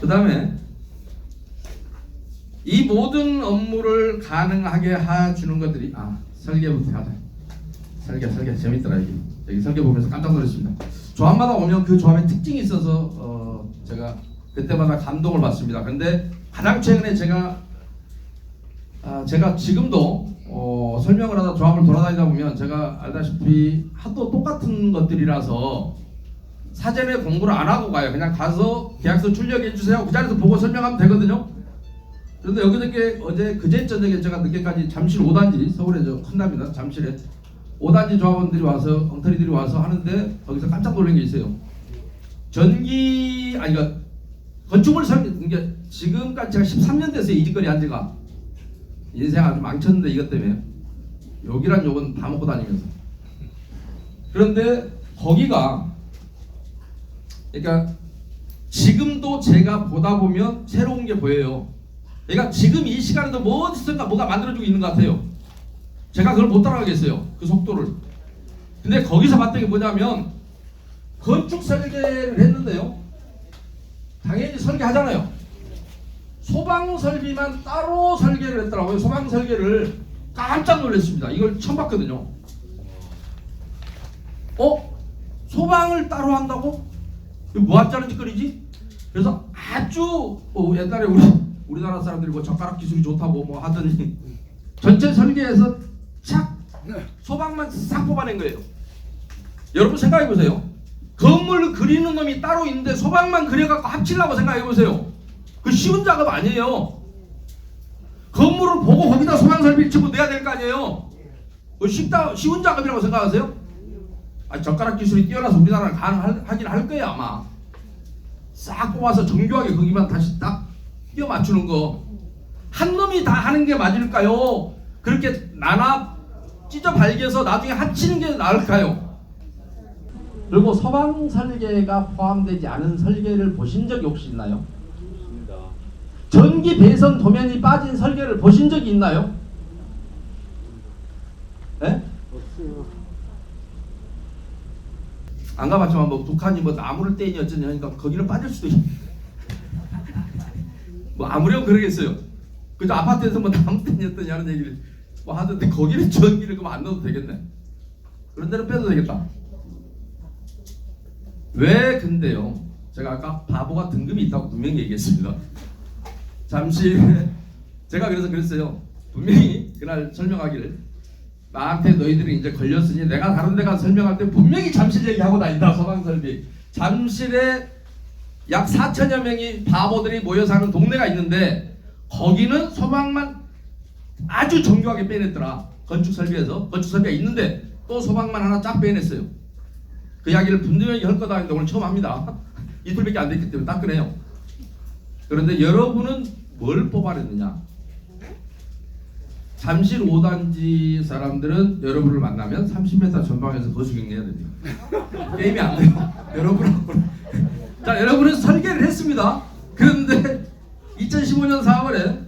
그 다음에 이 모든 업무를 가능하게 해주는 것들이 설계부터 하자. 설계 재밌더라. 여기 설계 보면서 깜짝 놀랐습니다. 조합마다 오면 그 조합의 특징이 있어서 제가 그때마다 감동을 받습니다. 근데 가장 최근에 제가 지금도 설명을 하다 조합을 돌아다니다 보면 제가 알다시피 하도 똑같은 것들이라서 사전에 공부를 안 하고 가요. 그냥 가서 계약서 출력해 주세요. 그 자리에서 보고 설명하면 되거든요. 그런데 어제 그제 저녁에 제가 늦게까지 잠실 5단지 서울에 큰 답니다. 잠실에 5단지 조합원들이 와서 엉터리들이 와서 하는데 거기서 깜짝 놀란 게 있어요. 그러니까 건축물 이게 지금까지 제가 13년 됐어요. 이 짓거리 한 지가. 인생 아주 망쳤는데 이것 때문에 욕이란 욕은 다 먹고 다니면서. 그런데 거기가 그러니까 지금도 제가 보다 보면 새로운 게 보여요. 그러니까 지금 이 시간에도 어디선가 뭐가 만들어지고 있는 것 같아요. 제가 그걸 못 따라가겠어요. 그 속도를. 근데 거기서 봤던 게 뭐냐면 건축 설계를 했는데요. 당연히 설계하잖아요. 소방 설비만 따로 설계를 했더라고요. 소방 설계를 깜짝 놀랐습니다. 이걸 처음 봤거든요. 소방을 따로 한다고? 이거 뭐 하자는 짓거리지? 그래서 아주 옛날에 우리나라 사람들이 뭐 젓가락 기술이 좋다고 뭐 하더니 전체 설계에서 착 소방만 싹 뽑아낸 거예요. 여러분 생각해 보세요. 건물 그리는 놈이 따로 있는데 소방만 그려갖고 합치려고 생각해 보세요. 그 쉬운 작업 아니에요. 건물을 보고 거기다 소방 설비를 집어넣어야 될 거 아니에요. 쉬운 작업이라고 생각하세요? 젓가락 기술이 뛰어나서 우리나라는 가능하긴 할 거예요 아마. 싹 뽑아서 정교하게 거기만 다시 딱 끼워 맞추는 거. 한 놈이 다 하는 게 맞을까요? 그렇게 나눠 찢어 발겨서 나중에 합치는 게 나을까요? 그리고 소방 설계가 포함되지 않은 설계를 보신 적이 혹시 있나요? 없습니다. 전기 배선 도면이 빠진 설계를 보신 적이 있나요? 네? 없어요. 안 가봤지만 뭐 북한이 뭐 나무를 떼니 어쩌니 하니까 거기는 빠질 수도 있. 뭐 아무렴 그러겠어요. 그저 아파트에서 뭐 나무 떼니 어떠니 하는 얘기를 뭐 하던데 거기는 전기를 그럼 안 넣어도 되겠네. 그런 데는 빼도 되겠다. 왜 근데요? 제가 아까 바보가 등급이 있다고 분명히 얘기했습니다. 잠시 제가 그랬어요. 분명히 그날 설명하기를 나한테 너희들이 이제 걸렸으니 내가 다른 데 가서 설명할 때 분명히 잠실 얘기하고 다닌다. 소방설비. 잠실에 약 4천여 명이 바보들이 모여 사는 동네가 있는데 거기는 소방만 아주 정교하게 빼냈더라. 건축설비에서. 건축설비가 있는데 또 소방만 하나 쫙 빼냈어요. 그 이야기를 분명히 할 거다 했는데 오늘 처음 합니다. 이틀밖에 안 됐기 때문에 따끈해요. 그런데 여러분은 뭘 뽑아냈느냐? 잠실 5단지 사람들은 여러분을 만나면 30m 전방에서 거수경례해야 됩니다. 게임이 안 돼요. 여러분은 자, 여러분은 설계를 했습니다. 그런데 2015년 4월에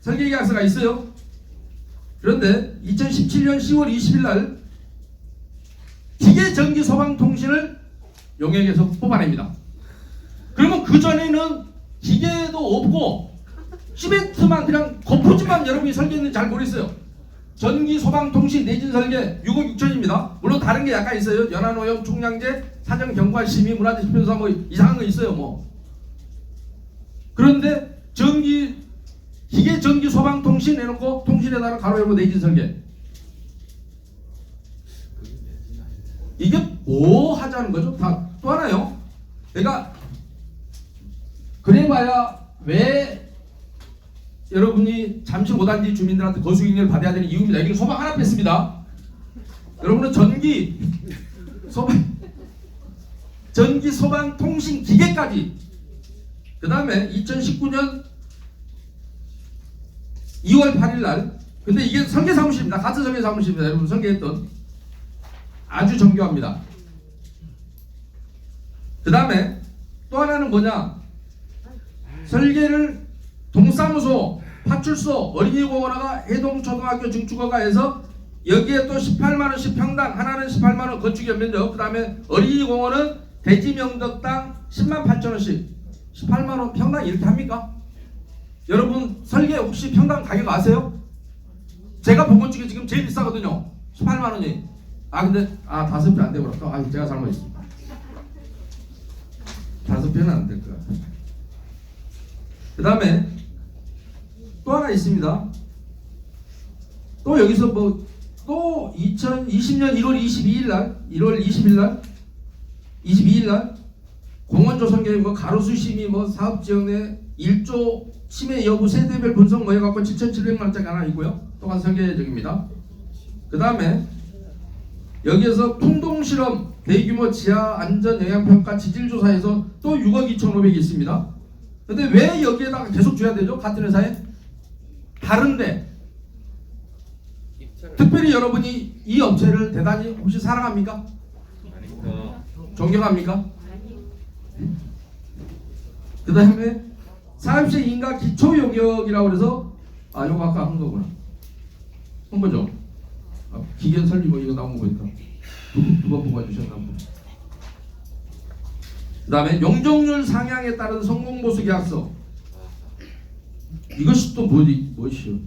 설계 계약서가 있어요. 그런데 2017년 10월 20일 날 기계 전기 소방 통신을 용역에서 뽑아냅니다. 그러면 그 전에는 기계도 없고 시멘트만 그냥 거푸집만 여러분이 설계했는지 잘 모르겠어요. 전기 소방 통신 내진 설계 6억 6천입니다. 물론 다른 게 약간 있어요. 연안오염 총량제 사정 경관 심의 문화재 지표사 뭐 이상한 거 있어요 뭐. 그런데 기계 전기 소방 통신 내놓고 통신에다가 가로 열고 내진 설계. 이게 뭐 하자는 거죠? 또 하나요. 내가 그래봐야 왜 여러분이 잠실 5단지 주민들한테 거수경례를 받아야 되는 이유입니다. 여기는 소방 하나 뺐습니다. 여러분은 전기 소방 통신 기계까지. 그 다음에 2019년 2월 8일 날. 근데 이게 설계 사무실입니다. 같은 설계 사무실입니다. 여러분 설계했던. 아주 정교합니다. 그 다음에 또 하나는 뭐냐? 설계를 동사무소, 파출소, 어린이공원화가 해동초등학교 증축허가에서 여기에 또 18만원씩 평당, 하나는 18만원 건축연면적, 그 다음에 어린이공원은 대지명덕당 10만 8천원씩 18만 원 평당 이렇게 합니까? 여러분 설계 혹시 평당 가격 아세요? 제가 본 것 중에 지금 제일 비싸거든요. 18만 원이. 근데 5배 안 되고 제가 잘못했습니다. 5배는 안 될 것 같아요. 그 다음에 또 하나 있습니다. 또 여기서 또 2020년 1월 22일 날 공원조성계획 가로수심이 사업지역 내 1조 침해 여부 세대별 분석 해갖고 7,700만 원짜리 하나 있고요. 또한 설계적입니다. 그 다음에 여기에서 풍동실험 대규모 지하 안전 영향평가 지질조사에서 또 6억 2,500이 있습니다. 근데 왜 여기에다가 계속 줘야 되죠? 같은 회사에? 다른데 특별히 여러분이 이 업체를 대단히 혹시 사랑합니까? 존경합니까? 그 다음에 사업시 인가 기초 용역이라고 그래서 요거 아까 한 거구나. 한 거죠. 기계 설비 이거 나온 거 있다. 두 번 뽑아주셨나 보다. 그 다음에 용적률 상향에 따른 성공보수 계약서. 이것이 또 무엇이요?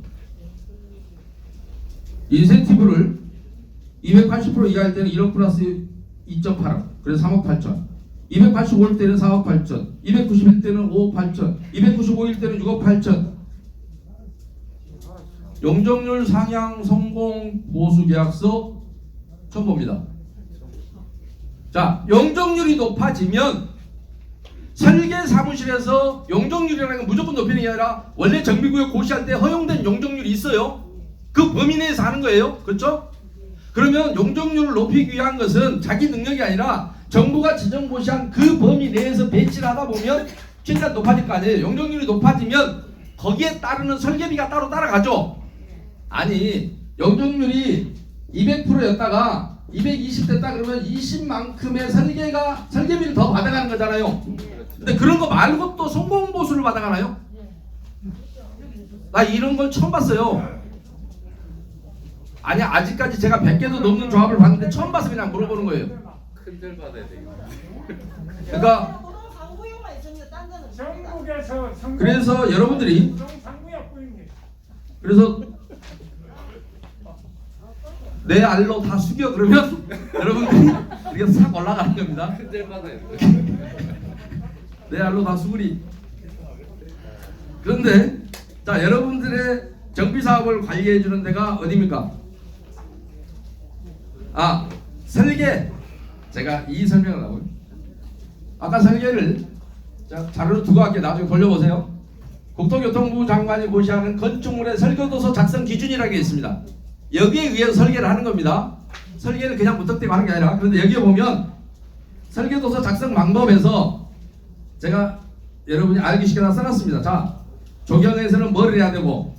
인센티브를 280% 이하일 때는 1억 플러스 2.8억, 그래서 3억 8천. 285일 때는 4억 8천, 291일 때는 5억 8천, 295일 때는 6억 8천. 용적률 상향 성공 보수 계약서 처음 봅니다. 자, 용적률이 높아지면 설계 사무실에서 용적률이라는 건 무조건 높이는 게 아니라 원래 정비구역 고시할 때 허용된 용적률이 있어요. 그 범위 내에서 하는 거예요. 그렇죠? 그러면 용적률을 높이기 위한 것은 자기 능력이 아니라 정부가 지정 고시한 그 범위 내에서 배치를 하다 보면 최대한 높아질 거 아니에요. 용적률이 높아지면 거기에 따르는 설계비가 따로 따라가죠. 아니, 용적률이 200%였다가 220 됐다 그러면 20만큼의 설계비를 더 받아가는 거잖아요. 근데 그런 거 말고 또 성공보수를 받아가나요? 나 이런 걸 처음 봤어요. 아니, 아직까지 제가 100개도 넘는 조합을 봤는데 처음 봐서 그냥 물어보는 거예요. 큰절 받아야 돼. 그러니까 그래서 여러분들이 그래서 내 알로 다 숙여 그러면 여러분들이 이게 싹 올라가는 겁니다. 큰절 받아야 돼. 내 알로 다 수그리. 그런데 자, 여러분들의 정비 사업을 관리해 주는 데가 어디입니까? 설계. 제가 이 설명을 하고요. 아까 설계를 자료로 두고 갈게요. 나중에 돌려보세요. 국토교통부 장관이 고시하는 건축물의 설계도서 작성 기준이라는 게 있습니다. 여기에 의해서 설계를 하는 겁니다. 설계를 그냥 무턱대고 하는 게 아니라. 그런데 여기에 보면 설계도서 작성 방법에서 제가 여러분이 알기 쉽게 다 써놨습니다. 자, 조경에서는 뭐를 해야 되고,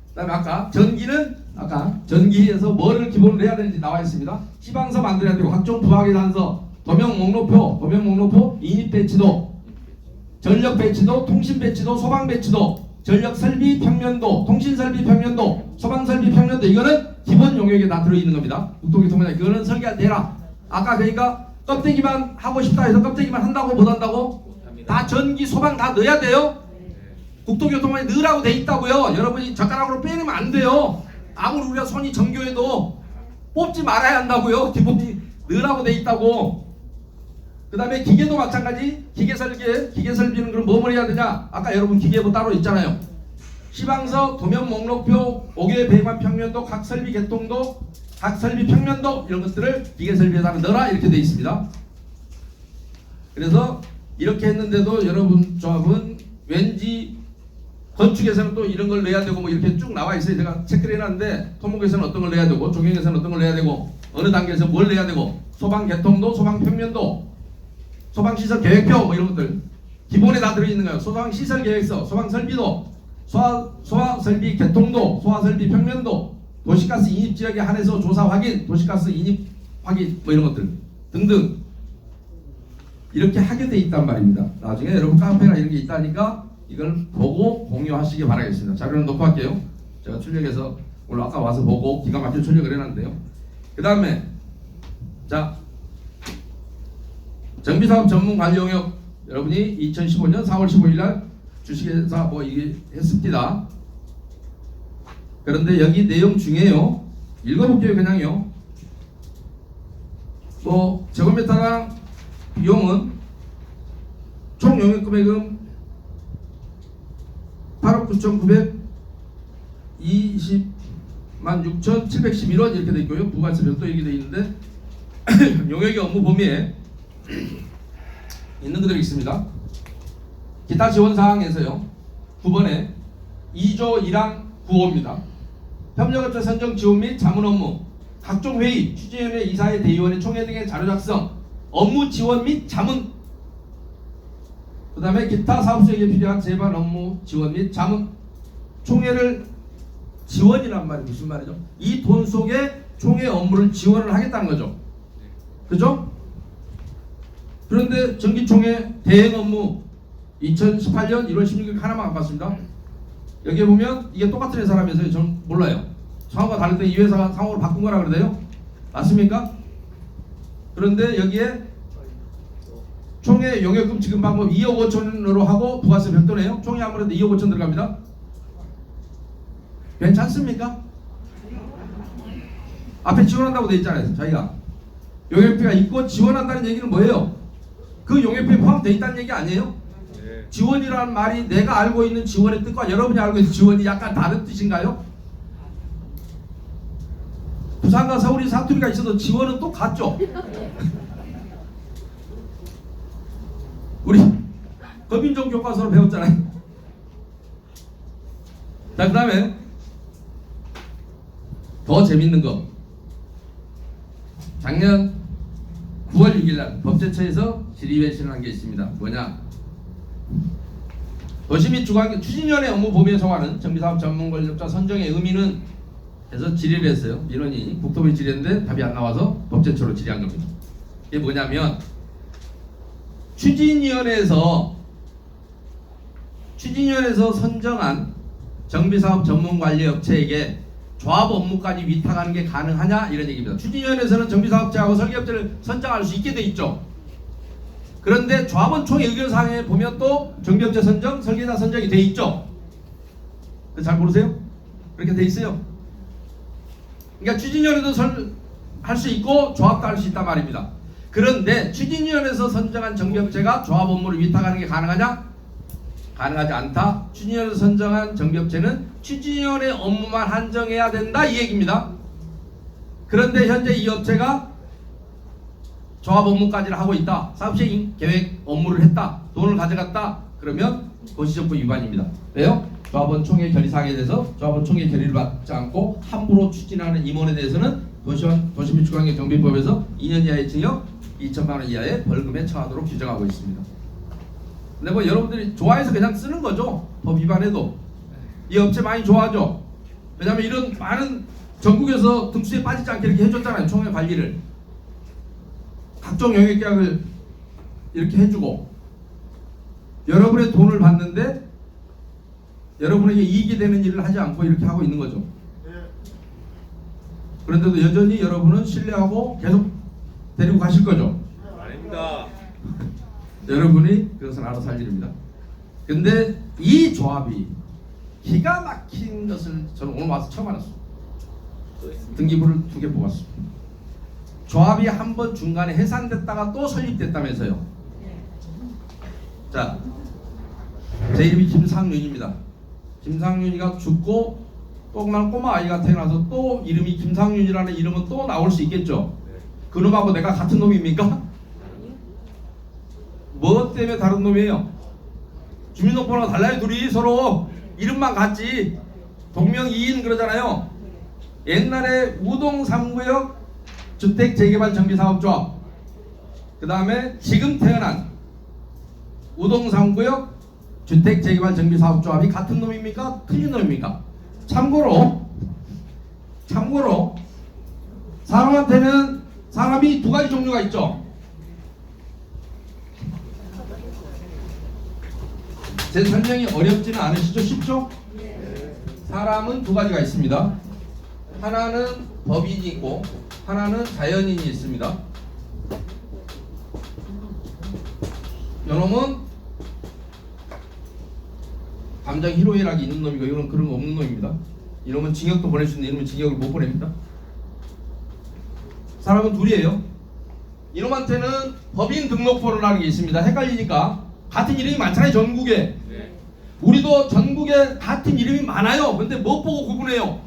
그 다음에 아까 전기에서 뭐를 기본으로 해야 되는지 나와 있습니다. 시방서 만들어야 되고, 각종 부하기 단서, 도면 목록표, 인입 배치도, 전력 배치도, 통신 배치도, 소방 배치도, 전력 설비 평면도, 통신 설비 평면도, 소방 설비 평면도, 이거는 기본 용역에 다 들어있는 겁니다. 국토교통부장 그거는 설계할 때 해라. 아까 그러니까 껍데기만 하고 싶다 해서 껍데기만 한다고 못 한다고? 다 전기, 소방 다 넣어야 돼요. 국토교통부에 넣으라고 돼 있다고요. 여러분이 젓가락으로 빼내면 안 돼요. 아무리 우리가 손이 정교해도 뽑지 말아야 한다고요. 기본이 넣으라고 돼 있다고. 그 다음에 기계도 마찬가지. 기계 설비는 그럼 뭐를 해야 되냐? 아까 여러분 기계부 따로 있잖아요. 시방서, 도면 목록표, 5개 배관 평면도, 각 설비 개통도, 각 설비 평면도, 이런 것들을 기계 설비에다가 넣어라 이렇게 돼 있습니다. 그래서 이렇게 했는데도 여러분 조합은 왠지 건축에서는 또 이런 걸 내야 되고 이렇게 쭉 나와 있어요. 제가 체크를 해놨는데 토목에서는 어떤 걸 내야 되고, 조경에서는 어떤 걸 내야 되고, 어느 단계에서 뭘 내야 되고, 소방 개통도, 소방 평면도, 소방 시설 계획표 이런 것들 기본에 다 들어있는 거예요. 소방 시설 계획서, 소방 설비도, 소화 설비 개통도, 소화 설비 평면도, 도시가스 인입 지역에 한해서 조사 확인, 도시가스 인입 확인 이런 것들 등등 이렇게 하게 돼 있단 말입니다. 나중에 여러분 카페나 이런 게 있다니까 이걸 보고 공유하시기 바라겠습니다. 자료는 놓고 할게요. 제가 출력해서 오늘 아까 와서 보고 기가 막히게 출력을 해놨는데요. 그 다음에 자, 정비사업 전문 관리 용역 여러분이 2015년 4월 15일 날 주식회사 뭐 이게 했습니다. 그런데 여기 내용 중에요. 읽어볼게요. 그냥요. 뭐 제곱미터당 비용은 총 용역 금액은 8억 9,920만 6,711원 이렇게 돼 있고요. 부가세 별도 얘기 돼 있는데 용역의 업무 범위에 있는 그대로 있습니다. 기타 지원 사항에서요. 9번에 2조 1항 9호입니다. 협력업체 선정 지원 및 자문 업무, 각종 회의, 추진위원회, 이사회, 대의원회, 총회 등의 자료 작성, 업무 지원 및 자문. 그 다음에 기타 사업 수행에 필요한 재반 업무 지원 및 자문. 총회를 지원이란 말이 무슨 말이죠? 이 돈 속에 총회 업무를 지원을 하겠다는 거죠. 그죠? 그런데 정기총회 대행 업무 2018년 1월 16일 하나만 안 봤습니다. 여기에 보면 이게 똑같은 회사라면서요. 전 몰라요. 상호가 다를 때 이 회사가 상호를 바꾼 거라 그러대요. 맞습니까? 그런데 여기에 총회 용역금 지급 방법 2억 5천으로 하고 부가세 별도네요. 총회 아무래도 2억 5천 들어갑니다. 괜찮습니까? 앞에 지원한다고 돼 있잖아요. 자기가 용역비가 있고 지원한다는 얘기는 뭐예요? 그 용역비에 포함되어 있다는 얘기 아니에요? 네. 지원이라는 말이 내가 알고 있는 지원의 뜻과 여러분이 알고 있는 지원이 약간 다른 뜻인가요? 부산과 서울이 사투리가 있어도 지원은 똑같죠? 우리 거민종 교과서로 배웠잖아요. 자, 그 다음에 더 재밌는 거, 작년 9월 6일날 법제처에서 질의회 실현한 게 있습니다. 뭐냐? 도시 및 추진위원회 업무 범위에 속하는 정비사업 전문 권력자 선정의 의미는 해서 질의를 했어요. 민원이 국토부에 질의했는데 답이 안 나와서 법제처로 질의한 겁니다. 이게 뭐냐면 추진위원회에서 선정한 정비사업 전문관리업체에게 조합 업무까지 위탁하는 게 가능하냐 이런 얘기입니다. 추진위원회에서는 정비사업체하고 설계업체를 선정할 수 있게 돼 있죠. 그런데 조합원 총회 의견사항에 보면 또 정비업체 선정, 설계사 선정이 돼 있죠. 잘 모르세요? 그렇게 돼 있어요. 그러니까 추진위원회도 할 수 있고 조합도 할 수 있단 말입니다. 그런데 추진위원회에서 선정한 정비업체가 조합 업무를 위탁하는 게 가능하냐? 가능하지 않다. 추진위원회에서 선정한 정비업체는 추진위원회 업무만 한정해야 된다 이 얘기입니다. 그런데 현재 이 업체가 조합 업무까지를 하고 있다. 사업시행 계획 업무를 했다. 돈을 가져갔다. 그러면 고시정부 위반입니다. 왜요? 조합원 총회 결의사항에 대해서 조합원 총회 결의를 받지 않고 함부로 추진하는 임원에 대해서는 도시민주관계 경비법에서 2년 이하의 징역 2천만 원 이하의 벌금에 처하도록 규정하고 있습니다. 근데 뭐 여러분들이 좋아해서 그냥 쓰는 거죠. 법 위반해도. 이 업체 많이 좋아하죠. 왜냐하면 이런 많은 전국에서 등수에 빠지지 않게 이렇게 해줬잖아요. 총회 관리를. 각종 영역 계약을 이렇게 해주고 여러분의 돈을 받는데 여러분에게 이익이 되는 일을 하지 않고 이렇게 하고 있는 거죠. 그런데도 여전히 여러분은 신뢰하고 계속 데리고 가실 거죠? 아닙니다. 여러분이 그것은 알아서 할 일입니다. 근데 이 조합이 기가 막힌 것을 저는 오늘 와서 처음 알았어요. 등기부를 2개 뽑았어요. 조합이 한 번 중간에 해산됐다가 또 설립됐다면서요. 자, 제 이름이 김상윤입니다. 김상윤이가 죽고 조그만 꼬마 아이가 태어나서 또 이름이 김상윤이라는 이름은 또 나올 수 있겠죠. 그놈하고 내가 같은 놈입니까? 뭐 때문에 다른 놈이에요? 주민등록번호가 달라요. 둘이 서로 이름만 같지. 동명이인 그러잖아요. 옛날에 우동 3구역 주택재개발 정비사업조합, 그 다음에 지금 태어난 우동 3구역 주택재개발 정비사업조합이 같은 놈입니까? 틀린 놈입니까? 참고로 사람한테는 사람이 2가지 종류가 있죠. 제 설명이 어렵지는 않으시죠? 쉽죠? 사람은 2가지가 있습니다. 하나는 법인이 있고 하나는 자연인이 있습니다. 요놈은 감정 희로애락이 있는 놈이고 이건 그런 거 없는 놈입니다. 이놈은 징역도 보낼 수 있는데 이놈은 징역을 못 보냅니다. 사람은 둘이에요. 이놈한테는 법인 등록번호라는 게 있습니다. 헷갈리니까 같은 이름이 많잖아요, 전국에. 네. 우리도 전국에 같은 이름이 많아요. 근데 뭐 보고 구분해요?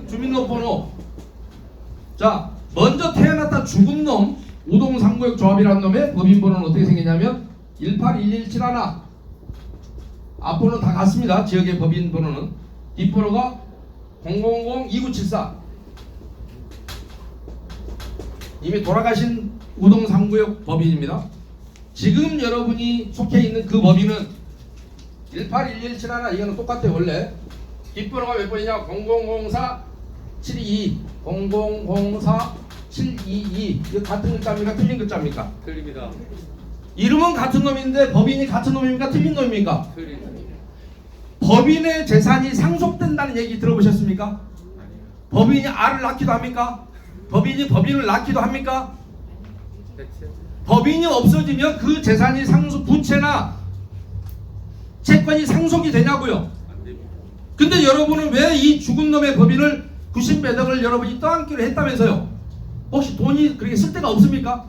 주민등록번호. 자, 먼저 태어났다 죽은 놈 우동상구역 조합이라는 놈의 법인번호는 어떻게 생겼냐면 18117하나. 앞번호는 다 같습니다. 지역의 법인번호는. 뒷번호가 0002974. 이미 돌아가신 우동상구역 법인입니다. 지금 여러분이 속해 있는 그 법인은 18117하나. 이거는 똑같아요. 원래 뒷번호가 몇 번이냐? 0004 722 0004 722. 이거 같은 글자입니까? 틀린 글자입니까? 틀립니다. 이름은 같은 놈인데 법인이 같은 놈입니까? 틀린 놈입니까? 틀립니다. 법인의 재산이 상속된다는 얘기 들어보셨습니까? 법인이 알을 낳기도 합니까? 법인이 법인을 낳기도 합니까? 대체 법인이 없어지면 그 재산이 부채나 채권이 상속이 되냐고요? 안 됩니다. 근데 여러분은 왜 이 죽은 놈의 법인을 90몇 억을 여러분이 떠안기로 했다면서요? 혹시 돈이 그렇게 쓸 데가 없습니까?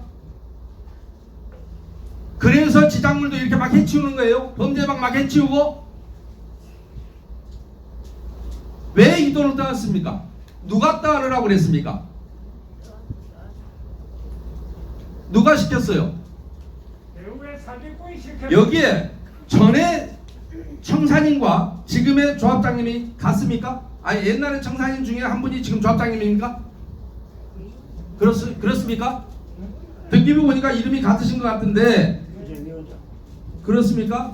그래서 지작물도 이렇게 막 해치우는 거예요? 범죄막 막 해치우고? 왜 이 돈을 떠났습니까? 누가 떠안으라고 그랬습니까? 누가 시켰어요? 여기에 전에 청산인과 지금의 조합장님이 같습니까? 아니 옛날에 청산인 중에 한 분이 지금 조합장님입니까? 그렇습니까? 등기부 보니까 이름이 같으신 것 같은데 그렇습니까?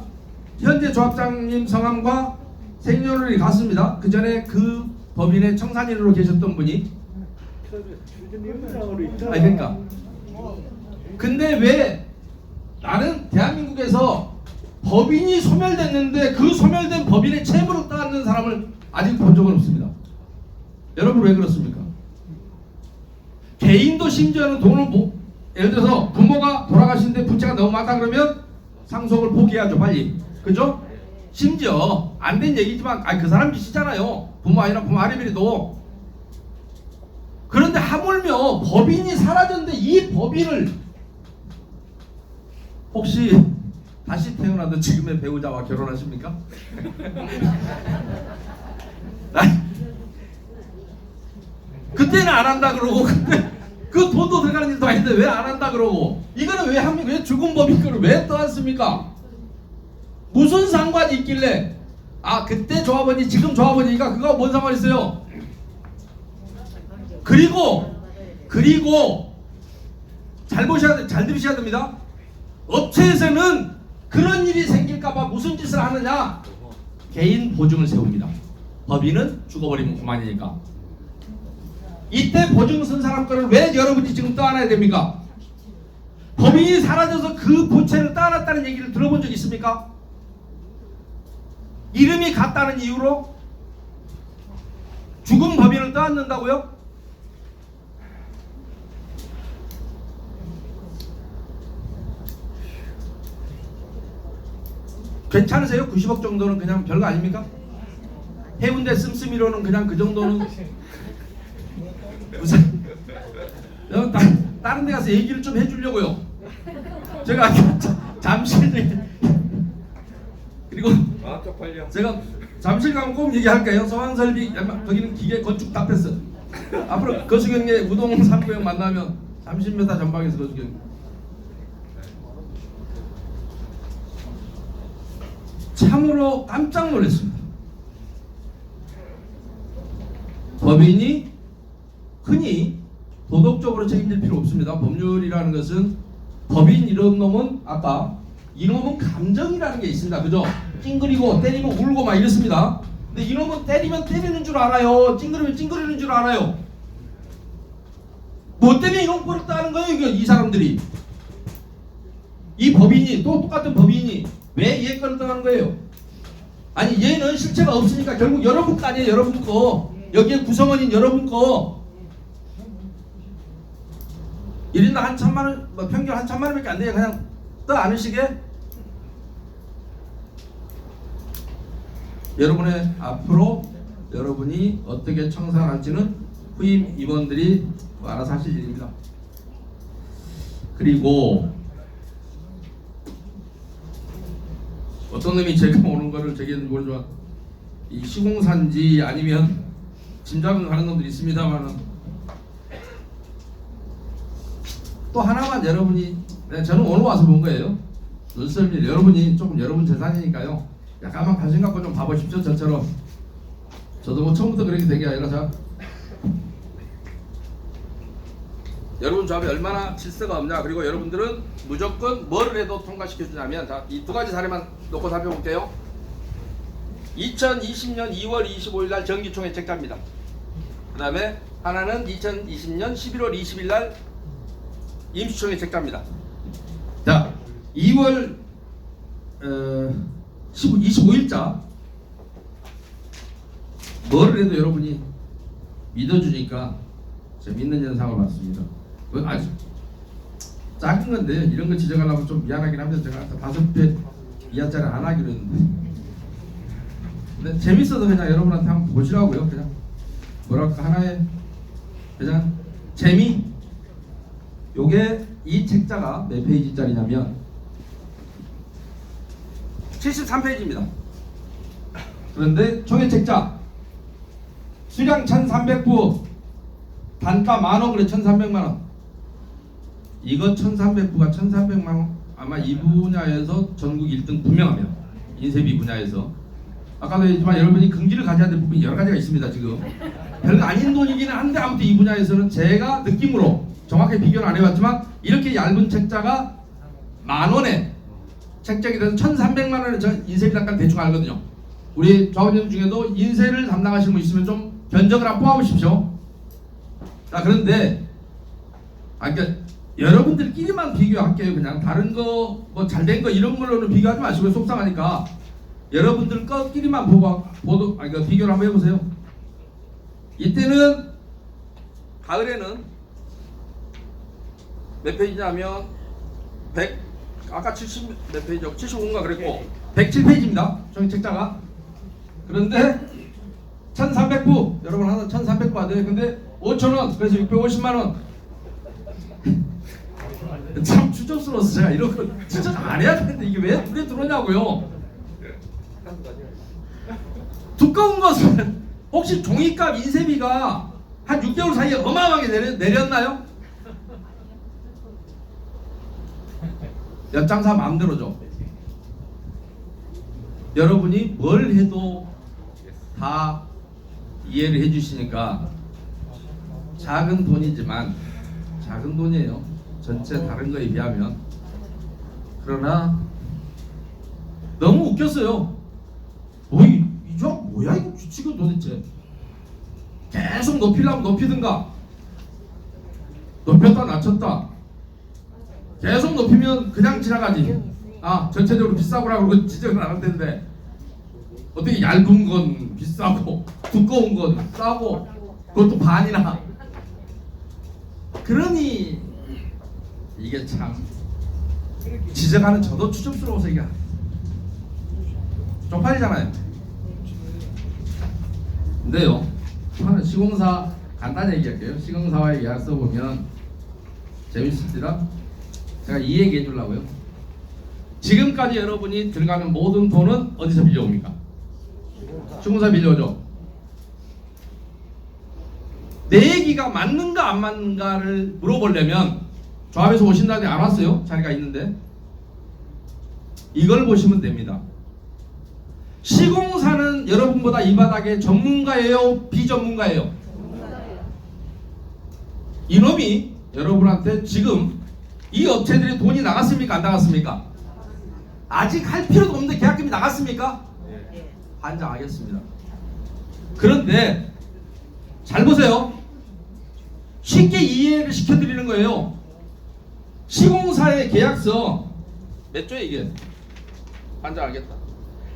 현재 조합장님 성함과 생년월일이 같습니다. 그 전에 그 법인의 청산인으로 계셨던 분이. 아니 그러니까 근데 왜 나는 대한민국에서 법인이 소멸됐는데 그 소멸된 법인의 채무를 떠안는 사람을 아직 본 적은 없습니다. 여러분 왜 그렇습니까? 개인도 심지어는 돈을 예를 들어서 부모가 돌아가시는데 부채가 너무 많다 그러면 상속을 포기해야죠 빨리. 그죠? 심지어 안 된 얘기지만 그 사람 빚이잖아요. 부모 아니라 부모 아래비리도. 그런데 하물며 법인이 사라졌는데 이 법인을 혹시 다시 태어나던 지금의 배우자와 결혼하십니까? 그때는 안 한다 그러고 근데 그 돈도 들어가는 일도 아닌데 왜 안 한다 그러고 이거는 왜 합니까? 왜 죽은 법인 거를 왜 떠났습니까? 무슨 상관이 있길래 그때 조합원이 지금 조합원이니까 그거 뭔 상관 있어요? 그리고 잘 들으셔야 됩니다. 업체에서는 그런 일이 생길까봐 무슨 짓을 하느냐? 개인 보증을 세웁니다. 법인은 죽어버리면 그만이니까. 이때 보증 쓴 사람 거를 왜 여러분이 지금 떠안아야 됩니까? 법인이 사라져서 그 부채를 떠안았다는 얘기를 들어본 적 있습니까? 이름이 같다는 이유로 죽은 법인을 떠안는다고요? 괜찮으세요? 90억 정도는 그냥 별거 아닙니까? 해운대 씀씀이로는 그냥 그 정도는 우선 다른 데 가서 얘기를 좀 해주려고요. 제가 잠실 그리고 제가 잠실 가면 꼭 얘기할까요? 서왕설비 거기는 기계 건축 다 뺐어. 앞으로 거수경에 우동 3구역 만나면 30m 전방에서 거수경. 참으로 깜짝 놀랐습니다. 법인이 흔히 도덕적으로 책임질 필요 없습니다. 법률이라는 것은 법인 이런 놈은 이놈은 감정이라는 게 있습니다. 그죠? 찡그리고 때리면 울고 막 이렇습니다. 근데 이놈은 때리면 때리는 줄 알아요. 찡그리면 찡그리는 줄 알아요. 뭐 때문에 이런 꼴을 따는 거예요? 이 사람들이. 이 법인이 또 똑같은 법인이 왜 얘 거를 떠나는 거예요? 아니 얘는 실체가 없으니까 결국 여러분 거 아니에요. 여러분 거. 여기에 구성원인 여러분 거. 1인당 한 1,000만 원, 평균 한 1,000만 원밖에 안 돼요. 그냥 떠 안으시게 여러분의 앞으로 여러분이 어떻게 청산할지는 후임 임원들이 알아서 하실 일입니다. 그리고 어떤 놈이 제가 오는 거를 제게 모르지만 이 시공사인지 아니면 짐작은 가는 놈들이 있습니다만은 또 하나만 여러분이 저는 오늘 와서 본 거예요. 눈썰미 여러분이 조금 여러분 재산이니까요. 약간만 관심 갖고 좀 봐보십시오. 저처럼 저도 뭐 처음부터 그렇게 된 게 아니라 자 여러분 조합이 얼마나 질서가 없냐. 그리고 여러분들은 무조건 뭐를 해도 통과시켜 주냐면 자, 이 두 가지 사례만 놓고 살펴볼게요. 2020년 2월 25일 날 정기총회 책자입니다. 그 다음에 하나는 2020년 11월 20일 날 임시총회 책자입니다. 자, 2월 25일자 뭐를 해도 여러분이 믿어주니까 제가 믿는 현상을 봤습니다. 아주 작은 건데 이런 거 지적하려면 좀 미안하긴 합니다. 제가 아까 5배 이하짜리 안 하기로 했는데 근데 재밌어서 그냥 여러분한테 한번 보시라고요. 그냥 뭐랄까 하나의 그냥 재미. 요게 이 책자가 몇 페이지짜리냐면 73페이지입니다. 그런데 총회 책자 수량 1300부 단가 만원 그래 1300만원 이거 1300부가 1300만원 아마 이 분야에서 전국 1등 분명합니다. 인쇄비 분야에서 아까도 얘기했지만 여러분이 긍지를 가져야 될 부분이 여러 가지가 있습니다. 지금 별거 아닌 돈이기는 한데 아무튼 이 분야에서는 제가 느낌으로 정확히 비교는 안 해봤지만 이렇게 얇은 책자가 만원에 책자에 대해서 1300만원에 저 인쇄비 단가 대충 알거든요. 우리 좌우님 중에도 인쇄를 담당하시는 분 있으면 좀 견적을 한번 뽑아보십시오. 자, 그런데 그러니까 여러분들끼리만 비교할게요. 그냥 다른 거 뭐 잘된 거 이런 걸로는 비교하지 마시고 속상하니까 여러분들 것끼리만 그러니까 비교를 한번 해보세요. 이때는 가을에는 몇 페이지냐면 100 아까 70 몇 페이지죠? 75인가 그랬고 107페이지입니다. 저기 책자가. 그런데 1300부 여러분 하나 1300부 받아요. 근데 5,000원 그래서 650만원 참 추접스러워서 제가 이런 거 진짜 안 해야 되는데 이게 왜 눈에 들어오냐고요. 두꺼운 것은 혹시 종이값 인쇄비가 한 6개월 사이에 어마어마하게 내렸나요? 엿장사 마음대로죠. 여러분이 뭘 해도 다 이해를 해주시니까 작은 돈이지만 작은 돈이에요. 전체 다른 거에 비하면. 그러나 너무 웃겼어요. 이 조합 뭐야 이거 규칙은 도대체. 계속 높이려면 높이든가 높였다 낮췄다 계속 높이면 그냥 지나가지. 전체적으로 비싸고라고 그러고 지적은 안 할 텐데 어떻게 얇은 건 비싸고 두꺼운 건 싸고 그것도 반이나. 그러니 이게 참 지적하는 저도 추접스러워서 이게 쪽팔리잖아요. 근데요 저는 시공사 간단히 얘기할게요. 시공사와의 계약서 보면 재밌습니다. 제가 이 얘기 해주려고요. 지금까지 여러분이 들어가는 모든 돈은 어디서 빌려옵니까? 시공사 빌려오죠. 내 얘기가 맞는가 안 맞는가를 물어보려면 조합에서 오신다는데 안 왔어요. 자리가 있는데 이걸 보시면 됩니다. 시공사는 여러분보다 이 바닥에 전문가예요? 비전문가예요? 이놈이 여러분한테 지금 이 업체들이 돈이 나갔습니까? 안 나갔습니까? 아직 할 필요도 없는데 계약금이 나갔습니까? 환장하겠습니다. 그런데 잘 보세요. 쉽게 이해를 시켜드리는 거예요. 시공사의 계약서 몇 조에 이게? 환장하겠다.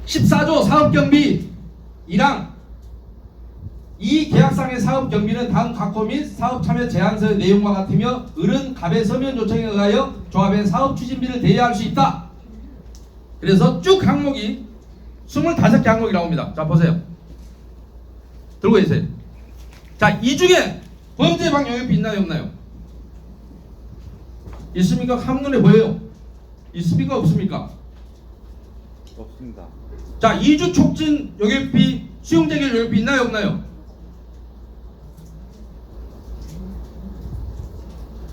14조 사업경비이랑 이 계약상의 사업경비는 다음 각호 및 사업참여 제안서의 내용과 같으며 을은 갑의 서면 요청에 의하여 조합의 사업 추진비를 대여할 수 있다. 그래서 쭉 항목이 25개 항목이 나옵니다. 자 보세요. 들고 계세요. 자, 이 중에 범죄 예방 영역비 있나요 없나요? 있습니까? 한눈에 보여요. 있습니까 없습니까? 없습니다. 자, 이주 촉진 영역비, 수용재결 영역비 있나요 없나요?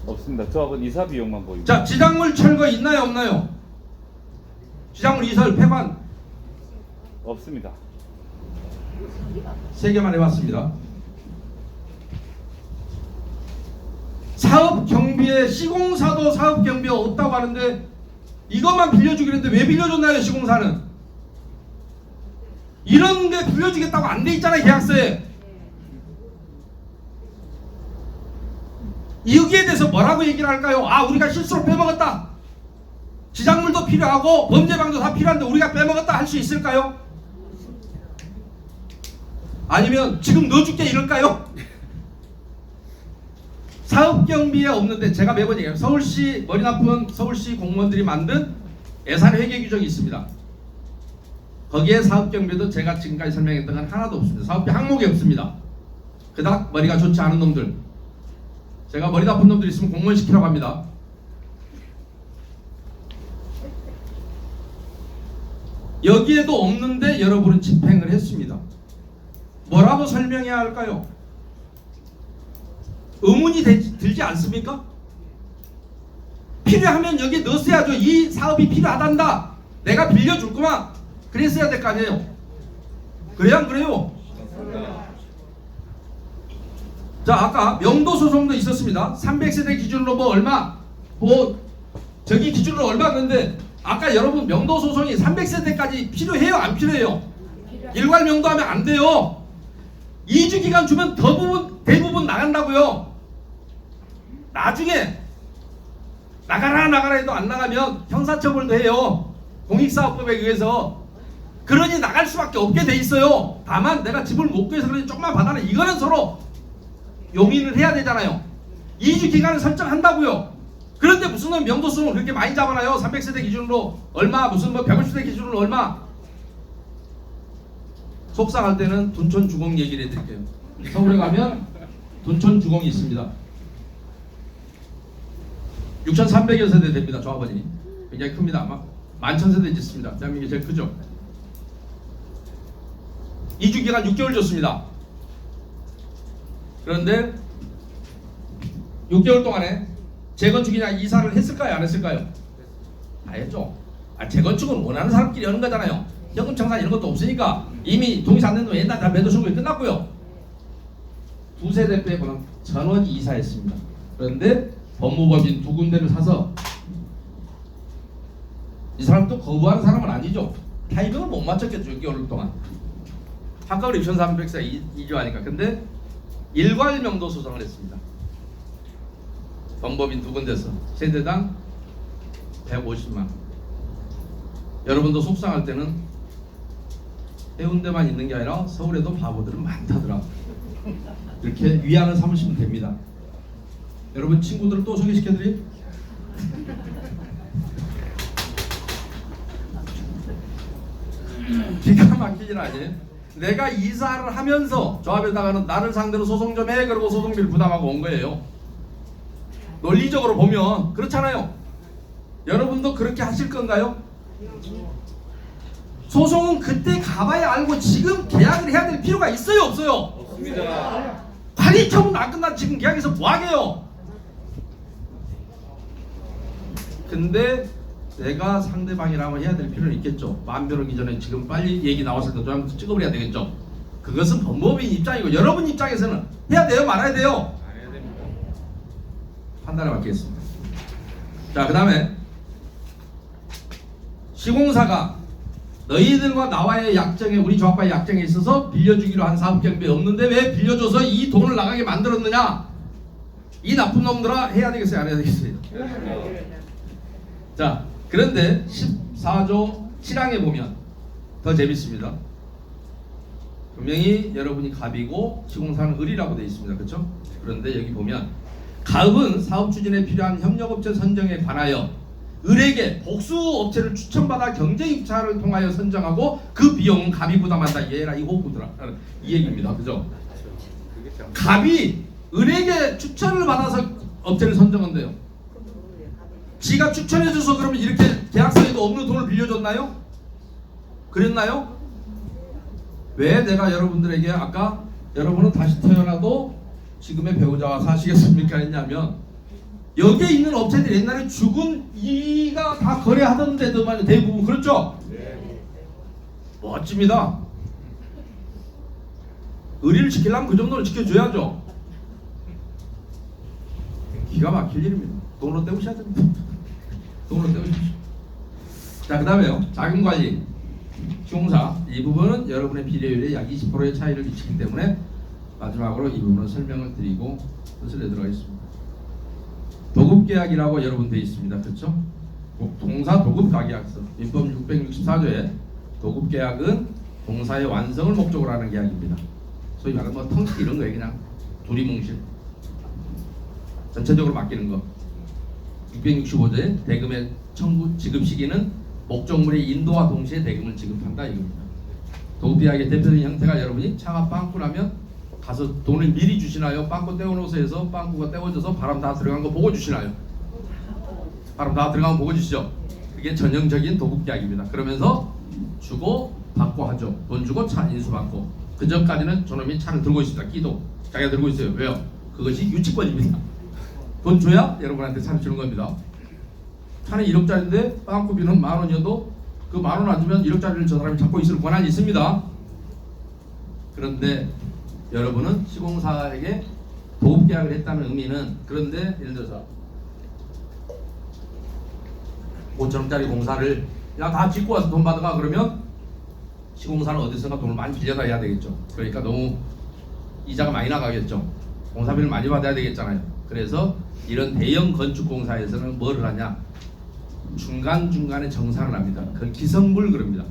없습니다. 조합은 이사 비용만 보입니다. 자, 지작물 철거 있나요 없나요? 지작물 이설 폐관 없습니다. 3개만 해봤습니다. 사업 경비에 시공사도 사업 경비가 없다고 하는데 이것만 빌려주기로 했는데 왜 빌려줬나요? 시공사는 이런 게 빌려주겠다고 안 돼 있잖아요, 계약서에. 여기에 대해서 뭐라고 얘기를 할까요? 아, 우리가 실수로 빼먹었다, 지작물도 필요하고 범죄방도 다 필요한데 우리가 빼먹었다 할 수 있을까요? 아니면 지금 넣어줄게 이럴까요? 사업경비에 없는데 제가 매번 얘기해요. 서울시, 머리 나쁜 서울시 공무원들이 만든 예산회계 규정이 있습니다. 거기에 사업경비도 제가 지금까지 설명했던 건 하나도 없습니다. 사업비 항목이 없습니다. 그닥 머리가 좋지 않은 놈들, 제가 머리 나쁜 놈들 있으면 공무원 시키라고 합니다. 여기에도 없는데 여러분은 집행을 했습니다. 뭐라고 설명해야 할까요? 의문이 들지 않습니까? 필요하면 여기 넣었어야죠. 이 사업이 필요하단다, 내가 빌려줄 거만, 그랬어야 될 거 아니에요. 그래야 안 그래요? 자, 아까 명도 소송도 있었습니다. 300세대 기준으로 뭐 얼마, 뭐 저기 기준으로 얼마 그런데 아까 여러분 명도 소송이 300세대까지 필요해요 안 필요해요? 일괄 명도하면 안 돼요. 2주 기간 주면 대부분 나간다고요. 나중에 나가라 해도 안 나가면 형사처벌도 해요, 공익사업법에 의해서. 그러니 나갈 수밖에 없게 돼 있어요. 다만 내가 집을 못 구해서 그러니 조금만 받아라, 이거는 서로 용인을 해야 되잖아요. 2주 기간을 설정한다고요. 그런데 무슨 놈 명도수는 그렇게 많이 잡아놔요. 300세대 기준으로 얼마, 무슨 뭐 150세대 기준으로 얼마. 속상할 때는 둔촌 주공 얘기를 해드릴게요. 서울에 가면 둔촌 주공이 있습니다. 6,300여 세대 됩니다. 조합원이 굉장히 큽니다. 아마 11,000세대 짓습니다. 대한민국이 제일 크죠. 2주 기간 6개월 줬습니다. 그런데 6개월 동안에 재건축이나 이사를 했을까요? 안 했을까요? 다 했죠. 재건축은 원하는 사람끼리 하는 거잖아요. 현금 청산 이런 것도 없으니까 이미 동의서 안 낸다면 옛날 다 매도 신고가 끝났고요. 2세대 빼고는 전원 이사했습니다. 그런데 법무법인 2군데를 사서, 이 사람도 거부하는 사람은 아니죠. 타이밍을 못 맞췄겠죠. 6개월 동안 한꺼번에 2,300세 이주하니까. 근데 일괄 명도 소송을 했습니다. 법무법인 2군데서 세대당 150만 원. 여러분도 속상할 때는 해운대만 있는 게 아니라 서울에도 바보들은 많다더라, 이렇게 위안을 삼으시면 됩니다. 여러분 친구들을 또 소개시켜드리? 기가 막히진 아니에요. 내가 이사를 하면서 조합에다가는 나를 상대로 소송 좀 해, 그러고 소송비를 부담하고 온 거예요. 논리적으로 보면 그렇잖아요. 여러분도 그렇게 하실 건가요? 소송은 그때 가봐야 알고 지금 계약을 해야 될 필요가 있어요 없어요? 없습니다. 관리 처분 안 끝난 지금 계약에서 뭐 하게요? 근데 내가 상대방이라고 해야 될 필요는 있겠죠. 마음 변하기 전에 지금 빨리 얘기 나왔을 때 좀 찍어버려야 되겠죠. 그것은 법무법인 입장이고 여러분 입장에서는 해야 돼요 말아야 돼요? 안 해야 됩니다. 판단을 맡기겠습니다. 자, 그 다음에 시공사가 너희들과 나와의 약정에, 우리 조합과의 약정에 있어서 빌려주기로 한 사업경비 없는데 왜 빌려줘서 이 돈을 나가게 만들었느냐, 이 나쁜 놈들아, 해야 되겠어요 안 해야 되겠어요? 자, 그런데 14조 7항에 보면 더 재밌습니다. 분명히 여러분이 갑이고 시공사는 을이라고 되어 있습니다. 그렇죠? 그런데 여기 보면 가읍은 사업 추진에 필요한 협력업체 선정에 관하여 을에게 복수 업체를 추천받아 경쟁 입찰을 통하여 선정하고 그 비용은 갑이 부담한다. 얘라 이 호구들아 이 얘기입니다. 그죠? 갑이 을에게 추천을 받아서 업체를 선정한대요. 지가 추천해줘서 그러면 이렇게 계약서에도 없는 돈을 빌려줬나요? 그랬나요? 왜 내가 여러분들에게 아까 여러분은 다시 태어나도 지금의 배우자와 사시겠습니까 했냐면 여기에 있는 업체들이 옛날에 죽은 이가 다 거래하던 데들만 대부분 그렇죠? 네. 멋집니다. 의리를 지키려면 그 정도는 지켜줘야죠. 기가 막힐 일입니다. 돈으로 때우셔야 됩니다. 돈으로 때우십시오. 자, 그 다음에요. 자금관리, 시공사 이 부분은 여러분의 비례율에 약 20%의 차이를 미치기 때문에 마지막으로 이 부분은 설명을 드리고 뜻을 내도록 하겠습니다. 도급계약이라고 여러분 되어 있습니다. 그렇죠? 동사 도급가계약서 민법 664조에 도급계약은 동사의 완성을 목적으로 하는 계약입니다. 소위 말하는 뭐 텅키 이런 거예요. 그냥 두리뭉실 전체적으로 맡기는 거. 665조에 대금의 청구 지급 시기는 목적물의 인도와 동시에 대금을 지급한다 이겁니다. 도급계약의 대표적인 형태가 여러분이 차가 빵꾸 나면 가서 돈을 미리 주시나요? 빵꾸 떼어놓으서 해서 빵꾸가 떼어져서 바람 다 들어간 거 보고 주시나요? 바람 다 들어간 거 보고 주시죠. 그게 전형적인 도급계약입니다. 그러면서 주고 받고 하죠. 돈 주고 차 인수받고. 그 전까지는 저놈이 차를 들고 있습니다. 끼도 자기가 들고 있어요. 왜요? 그것이 유치권입니다. 돈 줘야 여러분한테 차를 주는 겁니다. 차는 1억짜리인데 빵꾸비는 10,000원이어도 그 10,000원 안 주면 1억짜리를 저 사람이 잡고 있을 권한이 있습니다. 그런데 여러분은 시공사에게 도급계약을 했다는 의미는 그런데 예를 들어서 5,000원짜리 공사를 야 다 짓고 와서 돈 받아가 그러면 시공사는 어디선가 돈을 많이 빌려다 해야 되겠죠. 그러니까 너무 이자가 많이 나가겠죠. 공사비를 많이 받아야 되겠잖아요. 그래서 이런 대형 건축공사에서는 뭐를 하냐 중간중간에 정산을 합니다. 그걸 기성물 그럽니다.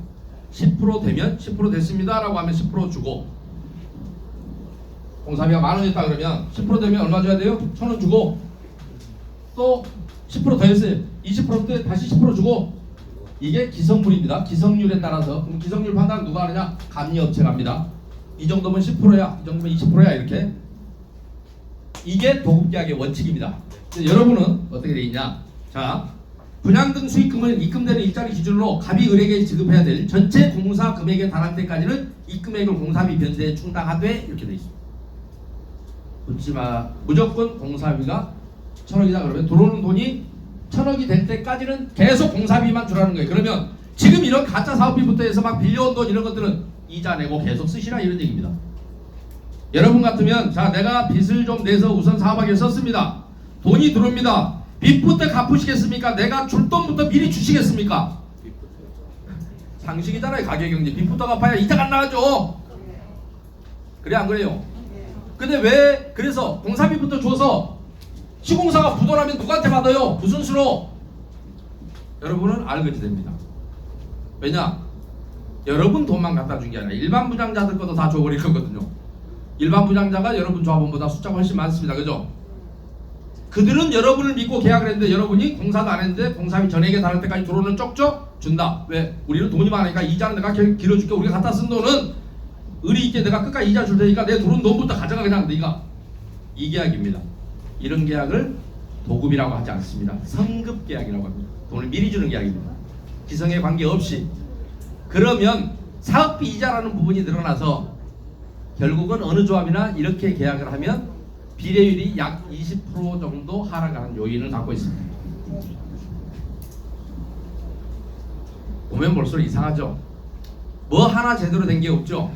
10% 되면 10% 됐습니다 라고 하면 10% 주고 공사비가 10,000원이었다 그러면 10% 되면 얼마 줘야 돼요? 1,000원 주고 또 10% 더 했어요. 20% 때 다시 10% 주고 이게 기성물입니다. 기성률에 따라서 그럼 기성률 판단 누가 하느냐? 감리업체가 합니다. 이 정도면 10%야 이 정도면 20%야 이렇게 이게 도급계약의 원칙입니다. 여러분은 어떻게 돼 있냐? 자 분양 등 수익금을 입금되는 일자리 기준으로 갑이 을에게 지급해야 될 전체 공사 금액에 달할 때까지는 이 금액을 공사비 변제에 충당하되 이렇게 돼 있습니다. 묻지마 무조건 공사비가 1,000억이다 그러면 들어오는 돈이 1,000억이 될 때까지는 계속 공사비만 주라는 거예요. 그러면 지금 이런 가짜 사업비부터 해서 막 빌려온 돈 이런 것들은 이자 내고 계속 쓰시라 이런 얘기입니다. 여러분 같으면 자 내가 빚을 좀 내서 우선 사업하게 썼습니다. 돈이 들어옵니다. 빚부터 갚으시겠습니까? 내가 줄 돈부터 미리 주시겠습니까? 상식이잖아요. 가계경제 빚부터 갚아야 이자가 안 나가죠. 그래 안 그래요? 근데 왜 그래서 공사비부터 줘서 시공사가 부도나면 누구한테 받아요? 무슨 수로? 여러분은 알게 됩니다. 왜냐? 여러분 돈만 갖다 준 게 아니라 일반 부장자들 것도 다 줘버릴 거거든요. 일반 부장자가 여러분 조합원보다 숫자가 훨씬 많습니다. 그죠? 그들은 여러분을 믿고 계약을 했는데 여러분이 공사도 안 했는데 공사비 전액에 달할 때까지 들어오는 쪽쪽 준다. 왜? 우리는 돈이 많으니까 이자는 내가 길어줄게. 우리가 갖다 쓴 돈은 의리 있게 내가 끝까지 이자 줄 테니까 내 들어온 돈부터 가져가 그냥 네가. 이 계약입니다. 이런 계약을 도급이라고 하지 않습니다. 성급 계약이라고 합니다. 돈을 미리 주는 계약입니다. 기성에 관계없이. 그러면 사업비 이자라는 부분이 늘어나서 결국은 어느 조합이나 이렇게 계약을 하면 비례율이 약 20% 정도 하락하는 요인을 갖고 있습니다. 보면 볼수록 이상하죠. 뭐 하나 제대로 된 게 없죠.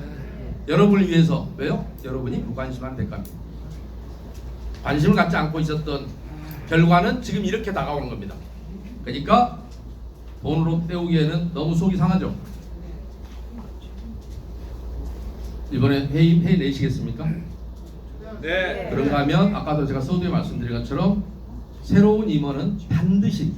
여러분을 위해서. 왜요? 여러분이 무관심한 대가입니다. 관심을 갖지 않고 있었던 결과는 지금 이렇게 다가오는 겁니다. 그러니까 돈으로 때우기에는 너무 속이 상하죠. 이번에 회의 내시겠습니까? 네. 그런가 하면 아까도 제가 서두에 말씀드린 것처럼 새로운 임원은 반드시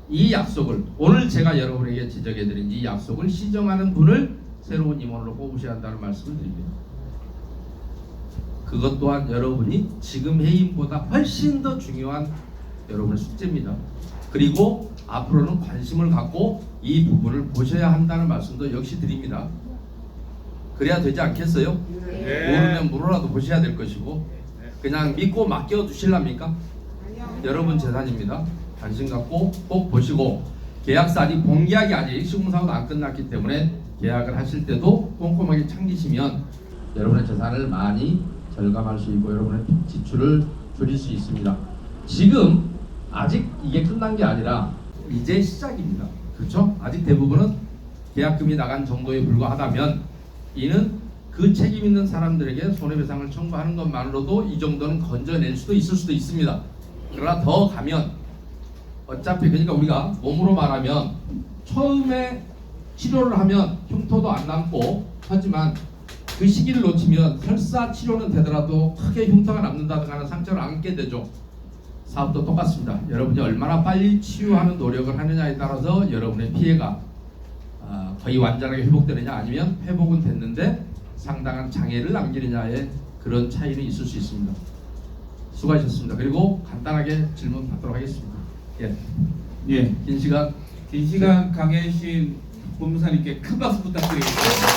이 약속을 오늘 제가 여러분에게 지적해드린 이 약속을 시정하는 분을 새로운 임원으로 뽑으셔야 한다는 말씀을 드립니다. 그것 또한 여러분이 지금 해임보다 훨씬 더 중요한 여러분의 숙제입니다. 그리고 앞으로는 관심을 갖고 이 부분을 보셔야 한다는 말씀도 역시 드립니다. 그래야 되지 않겠어요? 모르면 물어라도 보셔야 될 것이고 그냥 믿고 맡겨 두실랍니까? 여러분 재산입니다. 관심 갖고 꼭 보시고 계약서 아직 본계약이 아직 시공사고도 안 끝났기 때문에 계약을 하실 때도 꼼꼼하게 챙기시면 여러분의 재산을 많이 절감할 수 있고 여러분의 지출을 줄일 수 있습니다. 지금 아직 이게 끝난 게 아니라 이제 시작입니다. 그렇죠? 아직 대부분은 계약금이 나간 정도에 불과하다면 이는 그 책임 있는 사람들에게 손해배상을 청구하는 것만으로도 이 정도는 건져낼 수도 있을 수도 있습니다. 그러나 더 가면 어차피 그러니까 우리가 몸으로 말하면 처음에 치료를 하면 흉터도 안 남고 하지만 그 시기를 놓치면 설사 치료는 되더라도 크게 흉터가 남는다든가 하는 상처를 안게 되죠. 사업도 똑같습니다. 여러분이 얼마나 빨리 치유하는 노력을 하느냐에 따라서 여러분의 피해가 거의 완전하게 회복되느냐 아니면 회복은 됐는데 상당한 장애를 남기느냐에 그런 차이는 있을 수 있습니다. 수고하셨습니다. 그리고 간단하게 질문 받도록 하겠습니다. 예. 예. 긴 시간 강해 주신 법무사님께 큰 박수 부탁드리겠습니다.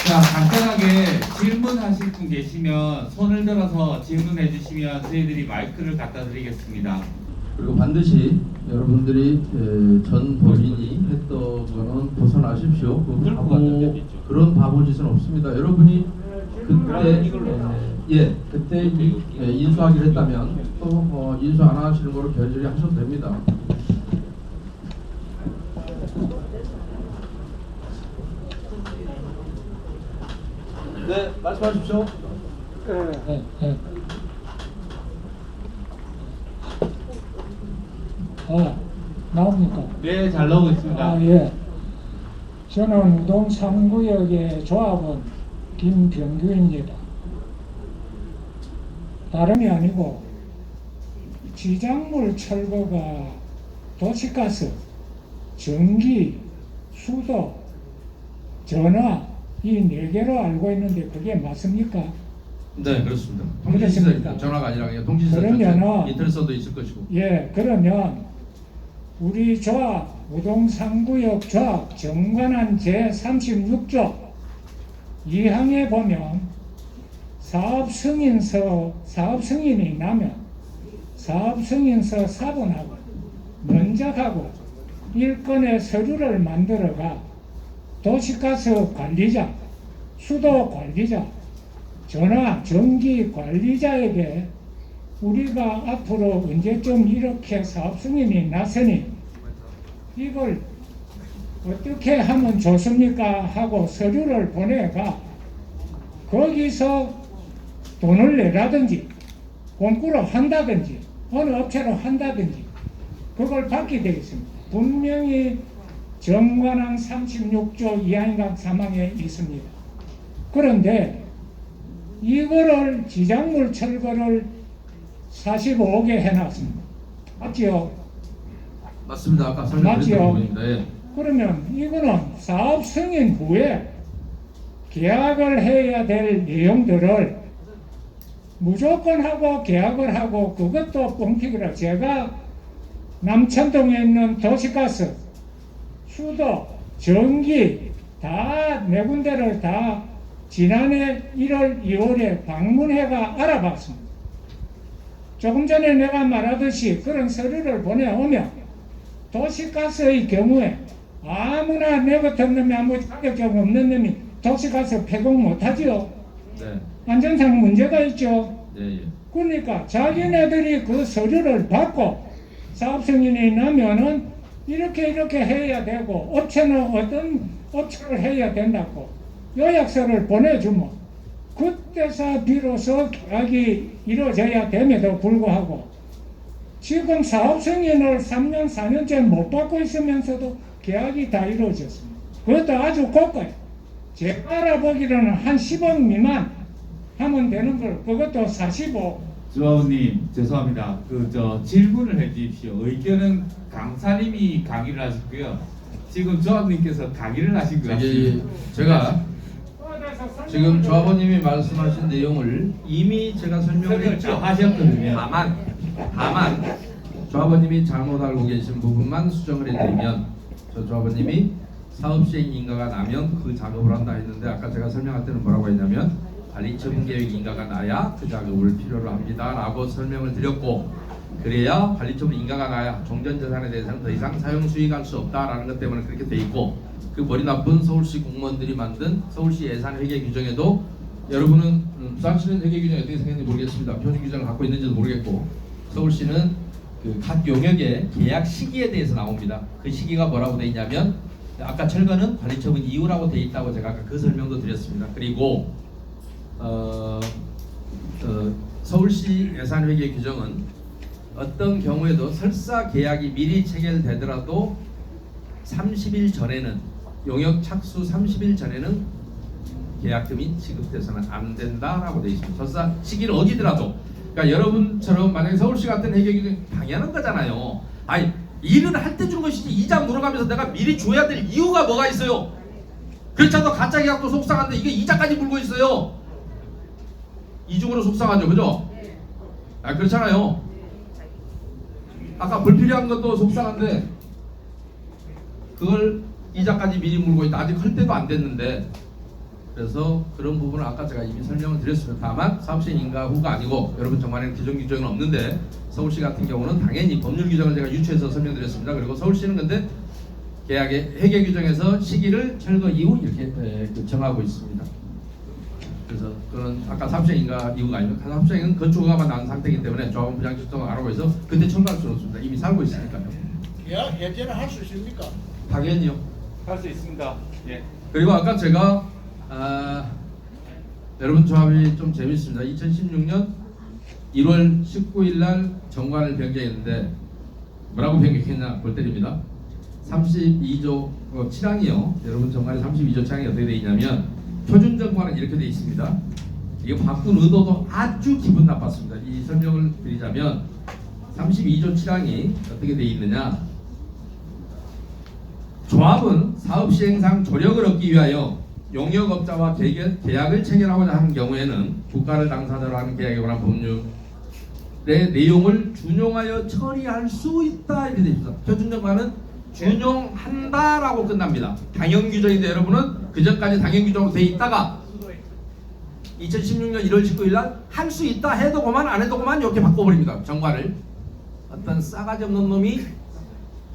자, 간단하게 질문하실 분 계시면 손을 들어서 질문해 주시면 저희들이 마이크를 갖다 드리겠습니다. 그리고 반드시 여러분들이 전 본인이 했던 거는 벗어나십시오. 그런 바보 짓은 없습니다. 여러분이 그때 인수하기로 했다면 또 인수 안 하시는 거로 결절이 하셔도 됩니다. 네, 말씀하십시오. 나옵니까? 네, 잘 나오고 있습니다. 예. 저는 우동 3구역의 조합원 김병규입니다. 다름이 아니고 지작물 철거가 도시가스, 전기, 수도, 전화 이 4개로 알고 있는데 그게 맞습니까? 네, 그렇습니다. 그렇습니까? 전화가 아니라 그냥 통신사 그러면은 인터넷서도 있을 것이고. 예, 그러면 우리 조합 우동 3구역 조합 정관한 제36조 2항에 보면 사업 승인이 나면 사업 승인서 사본하고 면적하고 일건의 서류를 만들어가 도시가스 관리자, 수도 관리자, 전화, 전기 관리자에게 우리가 앞으로 언제쯤 이렇게 사업 승인이 났으니 이걸 어떻게 하면 좋습니까? 하고 서류를 보내가 거기서 돈을 내라든지 공구로 한다든지 어느 업체로 한다든지 그걸 받게 되겠습니다. 분명히 정관항 36조 2항 3항에 있습니다. 그런데 이거를 지작물 철거를 45개 해놨습니다. 맞지요? 맞습니다. 아까 설명드렸던 부분입니다. 예. 그러면 이거는 사업 승인 후에 계약을 해야 될 내용들을 무조건 하고 계약을 하고 그것도 뻥튀기라. 제가 남천동에 있는 도시가스, 수도, 전기 다 네 군데를 다 지난해 1월, 2월에 방문해가 알아봤습니다. 조금 전에 내가 말하듯이 그런 서류를 보내오면 도시가스의 경우에 아무나 내 같은 놈이 아무 자격증 없는 놈이 도시가스 폐공 못하지요. 네. 안전상 문제가 있죠. 네, 예. 그러니까 자기네들이 그 서류를 받고 사업 승인이 나면은 이렇게 해야 되고 업체는 어떤 업체를 해야 된다고 요약서를 보내주면 그때서 비로소 계약이 이루어져야 됨에도 불구하고 지금 사업 승인을 3년 4년째 못 받고 있으면서도 계약이 다 이루어졌습니다. 그것도 아주 고가요. 제가 알아보기로는 한 10억 미만 하면 되는 걸 그것도 45. 조합원님 죄송합니다. 질문을 해주십시오. 의견은 강사님이 강의를 하셨고요. 지금 조합님께서 강의를 하신 것 같습니다. 제가 그래서 지금 조합원님이 말씀하신 내용을 이미 제가 설명을 했죠. 하셨거든요. 다만 조합원님이 잘못 알고 계신 부분만 수정을 해드리면, 저 조합원님이 사업시행 인가가 나면 그 작업을 한다 했는데, 아까 제가 설명할 때는 뭐라고 했냐면 관리처분 계획 인가가 나야 그 작업을 필요로 합니다 라고 설명을 드렸고, 그래야 관리처분 인가가 나야 종전재산에 대해서는 더 이상 사용 수익할 수 없다라는 것 때문에 그렇게 돼 있고, 그 머리 나쁜 서울시 공무원들이 만든 서울시 예산 회계 규정에도, 여러분은 부산시는 회계 규정이 어떻게 생겼는지 모르겠습니다. 표준 규정을 갖고 있는지도 모르겠고, 서울시는 그 각 용역의 계약 시기에 대해서 나옵니다. 그 시기가 뭐라고 돼 있냐면, 아까 철거는 관리처분 이후라고 돼 있다고 제가 아까 그 설명도 드렸습니다. 그리고 서울시 예산회계 규정은 어떤 경우에도 설사 계약이 미리 체결되더라도 30일 전에는, 용역 착수 30일 전에는 계약금이 지급돼서는 안 된다라고 되어 있습니다. 설사 시기를 어기더라도. 그러니까 여러분처럼 만약에 서울시 같은 회계 규정 당연한 거잖아요. 아니, 일을 할 때 준 것이지 이자 물어가면서 내가 미리 줘야 될 이유가 뭐가 있어요? 그렇지 않아도 가짜 계약도 속상한데 이게 이자까지 물고 있어요. 이중으로 속상하죠, 그죠? 아, 그렇잖아요. 아까 불필요한 것도 속상한데 그걸 이자까지 미리 물고 있다. 아직 할 때도 안 됐는데. 그래서 그런 부분을 아까 제가 이미 설명을 드렸습니다. 다만 사업시행 인가 후가 아니고, 여러분 정말에는 기존 규정은 없는데 서울시 같은 경우는 당연히 법률 규정을 제가 유추해서 설명드렸습니다. 그리고 서울시는 근데 계약의 회계 규정에서 시기를 철거 이후 이렇게 정하고 있습니다. 그래서 그런 아까 사업시행 인가 이후가 아니면 사업시행은 건축 허가만 나온 상태이기 때문에 조합원 부장직성을 알아보고 해서 그때 철거할 수는 없습니다. 이미 살고 있으니까요. 예전에 할 수 있습니까? 당연히요. 할 수 있습니다. 예. 그리고 아까 제가 여러분 조합이 좀 재밌습니다. 2016년 1월 19일 날 정관을 변경했는데 뭐라고 변경했냐 볼 때입니다. 32조 7항이요. 여러분 정관의 32조 7항이 어떻게 되어 있냐면, 표준 정관은 이렇게 되어 있습니다. 이거 바꾼 의도도 아주 기분 나빴습니다. 이 설명을 드리자면 32조 7항이 어떻게 되어 있느냐, 조합은 사업 시행상 조력을 얻기 위하여 용역업자와 계약을 체결하고자 하는 경우에는 국가를 당사자로 하는 계약에 관한 법률의 내용을 준용하여 처리할 수 있다 이렇게 되어 있습니다. 표준정관은 준용한다라고 끝납니다. 당연규정인데 여러분은 그 전까지 당연규정으로 되어 있다가 2016년 1월 19일 날 할 수 있다 해도 그만 안 해도 그만 이렇게 바꿔버립니다. 정관을. 어떤 싸가지 없는 놈이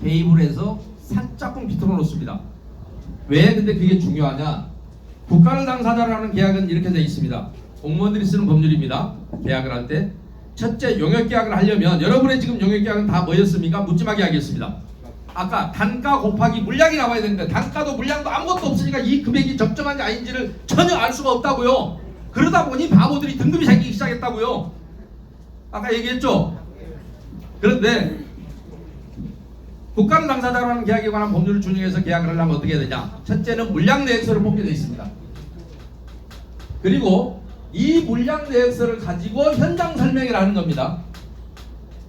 개입을 해서 살짝쿵 비틀어 놓습니다. 왜 근데 그게 중요하냐? 국가를 당사자로 하는 계약은 이렇게 되어 있습니다. 공무원들이 쓰는 법률입니다. 계약을 할 때 첫째, 용역계약을 하려면 여러분의 지금 용역계약은 다 뭐였습니까? 묻지마 계약이었습니다. 아까 단가 곱하기 물량이 나와야 되는데 단가도 물량도 아무것도 없으니까 이 금액이 적정한지 아닌지를 전혀 알 수가 없다고요. 그러다 보니 바보들이 등급이 생기기 시작했다고요. 아까 얘기했죠? 그런데 국가를 당사자로 하는 계약에 관한 법률을 준용해서 계약을 하려면 어떻게 해야 되냐? 첫째는 물량 내역서를 뽑게 되어 있습니다. 그리고 이 물량 내역서를 가지고 현장 설명을 하는 겁니다.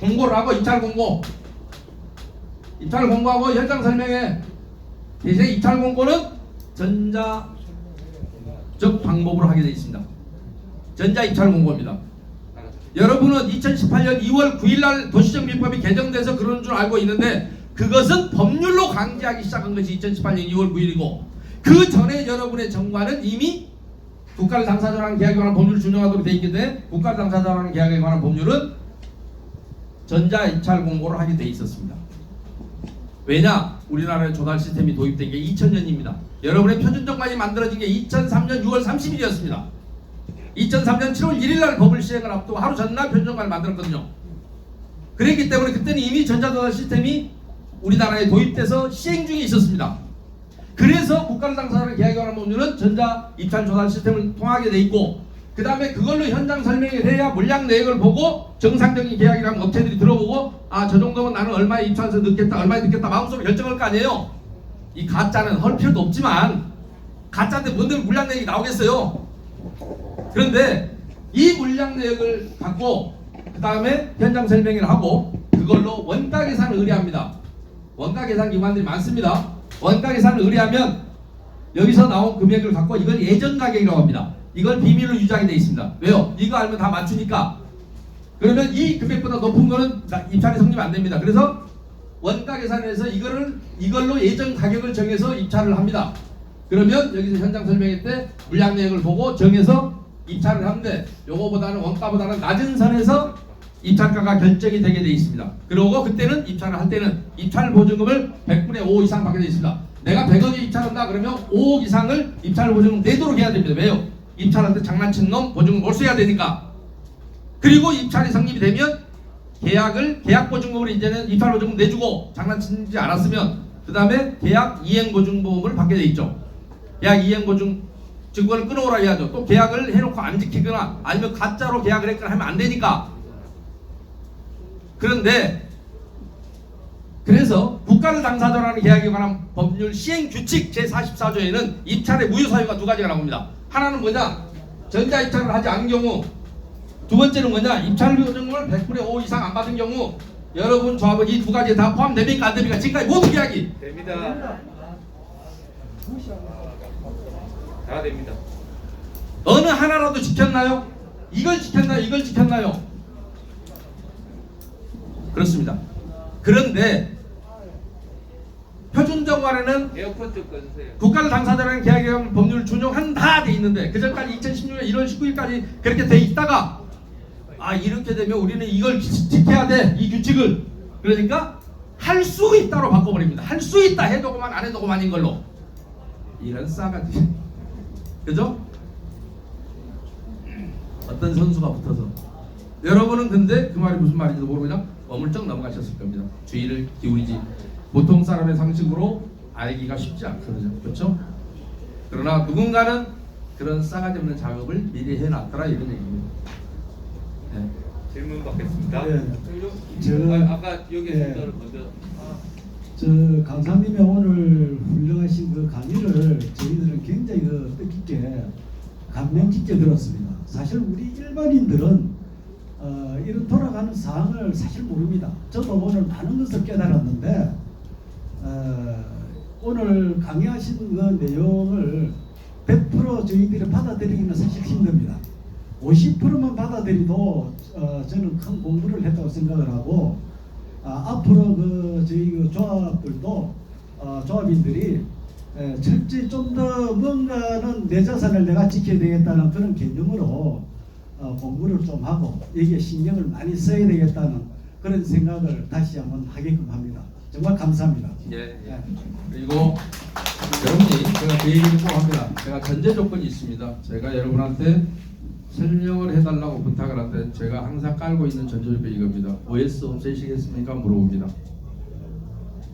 공고를 하고 입찰 공고, 입찰 공고하고 현장 설명회. 대신 입찰 공고는 전자적 방법으로 하게 되어 있습니다. 전자 입찰 공고입니다. 여러분은 2018년 2월 9일 날 도시정비법이 개정돼서 그런 줄 알고 있는데, 그것은 법률로 강제하기 시작한 것이 2018년 2월 9일이고 그 전에 여러분의 정관은 이미 국가를 당사자로 하는 계약에 관한 법률을 준용하도록 되어 있기 때문에 국가를 당사자로 하는 계약에 관한 법률은 전자 입찰 공고를 하게 되어 있었습니다. 왜냐? 우리나라의 조달 시스템이 도입된 게 2000년입니다. 여러분의 표준정관이 만들어진 게 2003년 6월 30일이었습니다. 2003년 7월 1일 날 법을 시행을 앞두고 하루 전날 표준정관을 만들었거든요. 그랬기 때문에 그때는 이미 전자조달 시스템이 우리나라에 도입돼서 시행 중에 있었습니다. 그래서 국가를 당사자로 계약에 관한 법률은 전자 입찰 조달 시스템을 통하게 돼 있고, 그 다음에 그걸로 현장 설명이 돼야 물량 내역을 보고 정상적인 계약이라면 업체들이 들어보고, 아, 저 정도면 나는 얼마에 입찰해서 넣겠다, 얼마에 넣겠다 마음속으로 결정할 거 아니에요. 이 가짜는 할 필요도 없지만, 가짜인데 뭔데 물량 내역이 나오겠어요. 그런데 이 물량 내역을 갖고 그 다음에 현장 설명을 하고 그걸로 원가 계산을 의뢰합니다. 원가 계산 기관들이 많습니다. 원가 계산을 의뢰하면 여기서 나온 금액을 갖고 이걸 예전 가격이라고 합니다. 이걸 비밀로 유지하게 돼 있습니다. 왜요? 이거 알면 다 맞추니까. 그러면 이 금액보다 높은 거는 입찰이 성립 안 됩니다. 그래서 원가 계산에서 이걸로 예전 가격을 정해서 입찰을 합니다. 그러면 여기서 현장 설명회 때 물량 내역을 보고 정해서 입찰을 하는데 요거보다는 원가보다는 낮은 선에서 입찰가가 결정이 되게 돼 있습니다. 그리고 그때는 입찰을 할 때는 입찰 보증금을 100분의 5 이상 받게 돼 있습니다. 내가 100억에 입찰한다 그러면 5억 이상을 입찰 보증금 내도록 해야 됩니다. 왜요? 입찰할 때 장난친 놈 보증금 몰수해야 되니까. 그리고 입찰이 성립이 되면 계약 보증금을 이제는 입찰 보증금 내주고 장난치지 않았으면 그 다음에 계약 이행 보증보험을 받게 돼 있죠. 계약 이행 보증 증권을 끊어오라 해야죠. 또 계약을 해놓고 안 지키거나 아니면 가짜로 계약을 했거나 하면 안 되니까. 그런데 그래서 국가를 당사자로 하는 계약에 관한 법률 시행 규칙 제44조에는 입찰의 무효 사유가 두 가지가 나옵니다. 하나는 뭐냐? 전자 입찰을 하지 않은 경우. 두 번째는 뭐냐? 입찰 보증금을 100분의 5 이상 안 받은 경우. 여러분 조합은 이 두 가지에 다 포함됩니까? 안 됩니까? 지금까지 모든 계약이 됩니다. 다 됩니다. 어느 하나라도 지켰나요? 이걸 지켰나요? 이걸 지켰나요? 그렇습니다. 그런데 표준정관에는 에어컨 좀 꺼주세요. 국가를 당사자라는 계약에 의한 법률을 준용한다 돼 있는데 그 전까지 2016년 1월 19일까지 그렇게 돼 있다가 이렇게 되면 우리는 이걸 지켜야 돼, 이 규칙을. 그러니까 할 수 있다로 바꿔버립니다. 할 수 있다 해도 그만 안 해도 그만인 걸로. 이런 싸가지. 그죠? 어떤 선수가 붙어서. 여러분은 근데 그 말이 무슨 말인지도 모르면 어물쩍 넘어가셨을 겁니다. 주의를 기울이지. 보통 사람의 상식으로 알기가 쉽지 않거든요. 그렇죠? 그러나 누군가는 그런 싸가지 없는 작업을 미리 해놨더라 이런 얘기입니다. 네. 질문 받겠습니다. 아까 여기 순서를 먼저. 강사님의 오늘 훌륭하신 그 강의를 저희들은 굉장히 뜻깊게 감명 깊게 들었습니다. 사실 우리 일반인들은 이런 돌아가는 사항을 사실 모릅니다. 저도 오늘 많은 것을 깨달았는데 오늘 강의하신 그 내용을 100% 저희들이 받아들이기는 사실 힘듭니다. 50%만 받아들이도 저는 큰 공부를 했다고 생각을 하고 앞으로 저희 조합들도 조합인들이 철저히 좀 더 뭔가는 내 자산을 내가 지켜야 되겠다는 그런 개념으로 공부를 좀 하고 여기에 신경을 많이 써야 되겠다는 그런 생각을 다시 한번 하게끔 합니다. 정말 감사합니다. 예. 그리고 여러분이 제가 그 얘기를 꼭 합니다. 제가 전제 조건이 있습니다. 제가 여러분한테 설명을 해달라고 부탁을 하는데 제가 항상 깔고 있는 전제 조건이 이겁니다. OS 없애시겠습니까? 물어봅니다.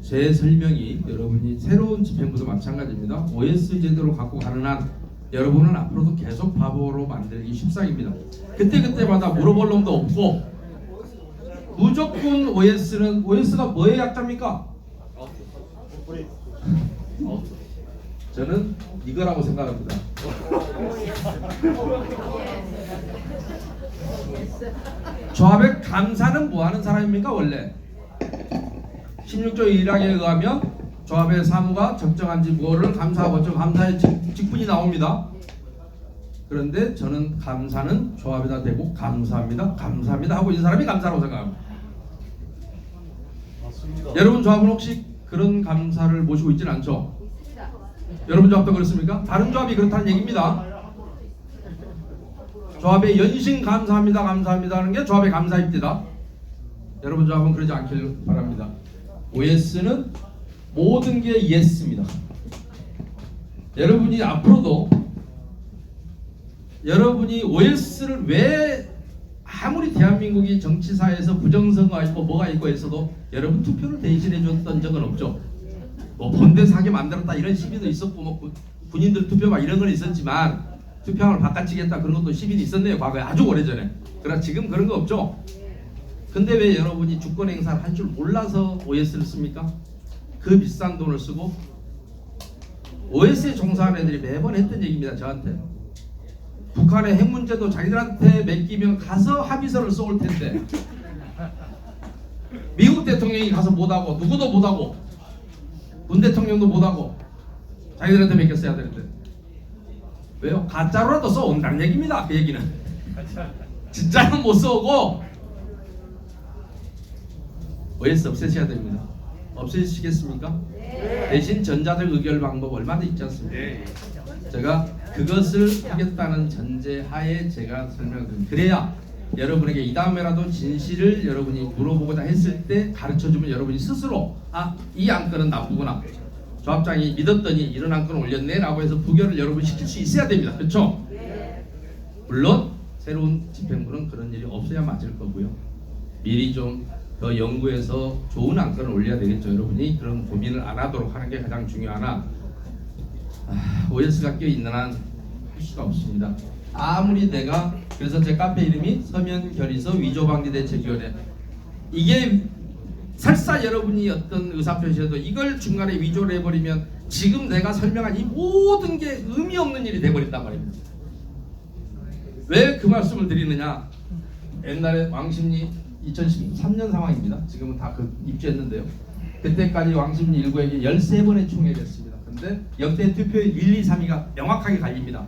제 설명이 여러분이 새로운 집행부도 마찬가지입니다. OS 제도로 갖고 가는 한 여러분은 앞으로도 계속 바보로 만들기 십상입니다. 그때마다 물어볼 놈도 없고 무조건 OS가 뭐의 약자입니까? 저는 이거라고 생각합니다. 조합의 감사는 뭐 하는 사람입니까? 원래 16조 1항에 의하면 조합의 사무가 적정한지 무엇을 감사하고 감사의 직분이 나옵니다. 그런데 저는 감사는 조합에다 대고 감사합니다 하고 있는 사람이 감사라고 생각합니다. 맞습니다. 여러분 조합은 혹시 그런 감사를 모시고 있지는 않죠? 여러분 조합도 그렇습니까? 다른 조합이 그렇다는 얘기입니다. 조합의 연신 감사합니다 하는 게 조합의 감사입니다. 여러분 조합은 그러지 않길 바랍니다. OS는 모든 게 yes입니다. 여러분이 앞으로도 여러분이 OS를 왜 아무리 대한민국이 정치사에서 부정선거가 있고 뭐가 있고 했어도 여러분 투표를 대신해 줬던 적은 없죠. 뭐 본대 사기 만들었다 이런 시비도 있었고 뭐 군인들 투표 막 이런 건 있었지만 투표함을 바꿔치겠다 그런 것도 시비는 있었네요. 과거에 아주 오래전에. 그러나 지금 그런 거 없죠. 근데 왜 여러분이 주권 행사를 할 줄 몰라서 OS를 씁니까? 그 비싼 돈을 쓰고 OS에 종사하는 애들이 매번 했던 얘기입니다. 저한테 북한의 핵 문제도 자기들한테 맡기면 가서 합의서를 써올 텐데 미국 대통령이 가서 못하고 누구도 못하고 문 대통령도 못하고 자기들한테 맡겼어야 되는데 왜요? 가짜로라도 써온다는 얘기입니다. 그 얘기는 진짜는 못 써오고 OS 없애셔야 됩니다. 없애시겠습니까? 대신 전자적 의결 방법 얼마나 있지 않습니까? 제가 그것을 하겠다는 전제하에 제가 설명드립니다. 그래야 여러분에게 이 다음에라도 진실을 여러분이 물어보고자 했을 때 가르쳐주면 여러분이 스스로 이 안건은 나쁘구나, 조합장이 믿었더니 이런 안건을 올렸네 라고 해서 부결을 여러분이 시킬 수 있어야 됩니다. 그렇죠? 물론 새로운 집행부는 그런 일이 없어야 맞을 거고요. 미리 좀 더 연구해서 좋은 안건을 올려야 되겠죠. 여러분이 그런 고민을 안 하도록 하는 게 가장 중요하나 OS가 껴있는 한 할 수가 없습니다. 아무리 내가 그래서 제 카페 이름이 서면결의서 위조방지대책위원회, 이게 설사 여러분이 어떤 의사표시에도 이걸 중간에 위조를 해버리면 지금 내가 설명한 이 모든 게 의미 없는 일이 돼버린단 말입니다. 왜 그 말씀을 드리느냐, 옛날에 왕십리 2013년 상황입니다. 지금은 다 입주했는데요. 그때까지 왕십리 일구에게 13번의 총회를 했습니다. 근데 역대 투표의 1, 2, 3위가 명확하게 갈립니다.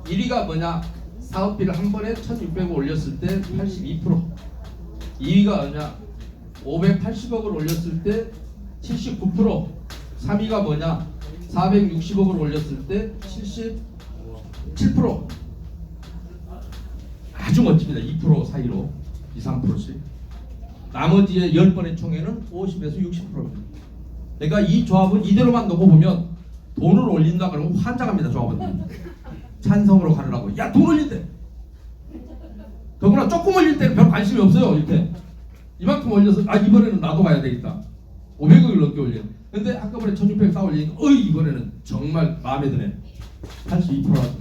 1위가 뭐냐, 사업비를 한 번에 1,600억 올렸을 때 82%, 2위가 뭐냐, 580억을 올렸을 때 79%, 3위가 뭐냐, 460억을 올렸을 때 77%. 아주 멋집니다. 2% 사이로 2, 3%씩. 나머지의 10번의 총회는 50에서 60%입니다. 그러니까 이 조합은 이대로만 놓고 보면 돈을 올린다 그러면 환장합니다. 조합은 찬성으로 가느라고. 야, 돈 올린대. 더구나 조금 올릴 때는 별 관심이 없어요. 이렇게 이만큼 올려서 이번에는 나도 가야 되겠다. 500억을 넘게 올려. 근데 한꺼번에 1,600억 다 올리니까 이번에는 정말 마음에 드네. 82%.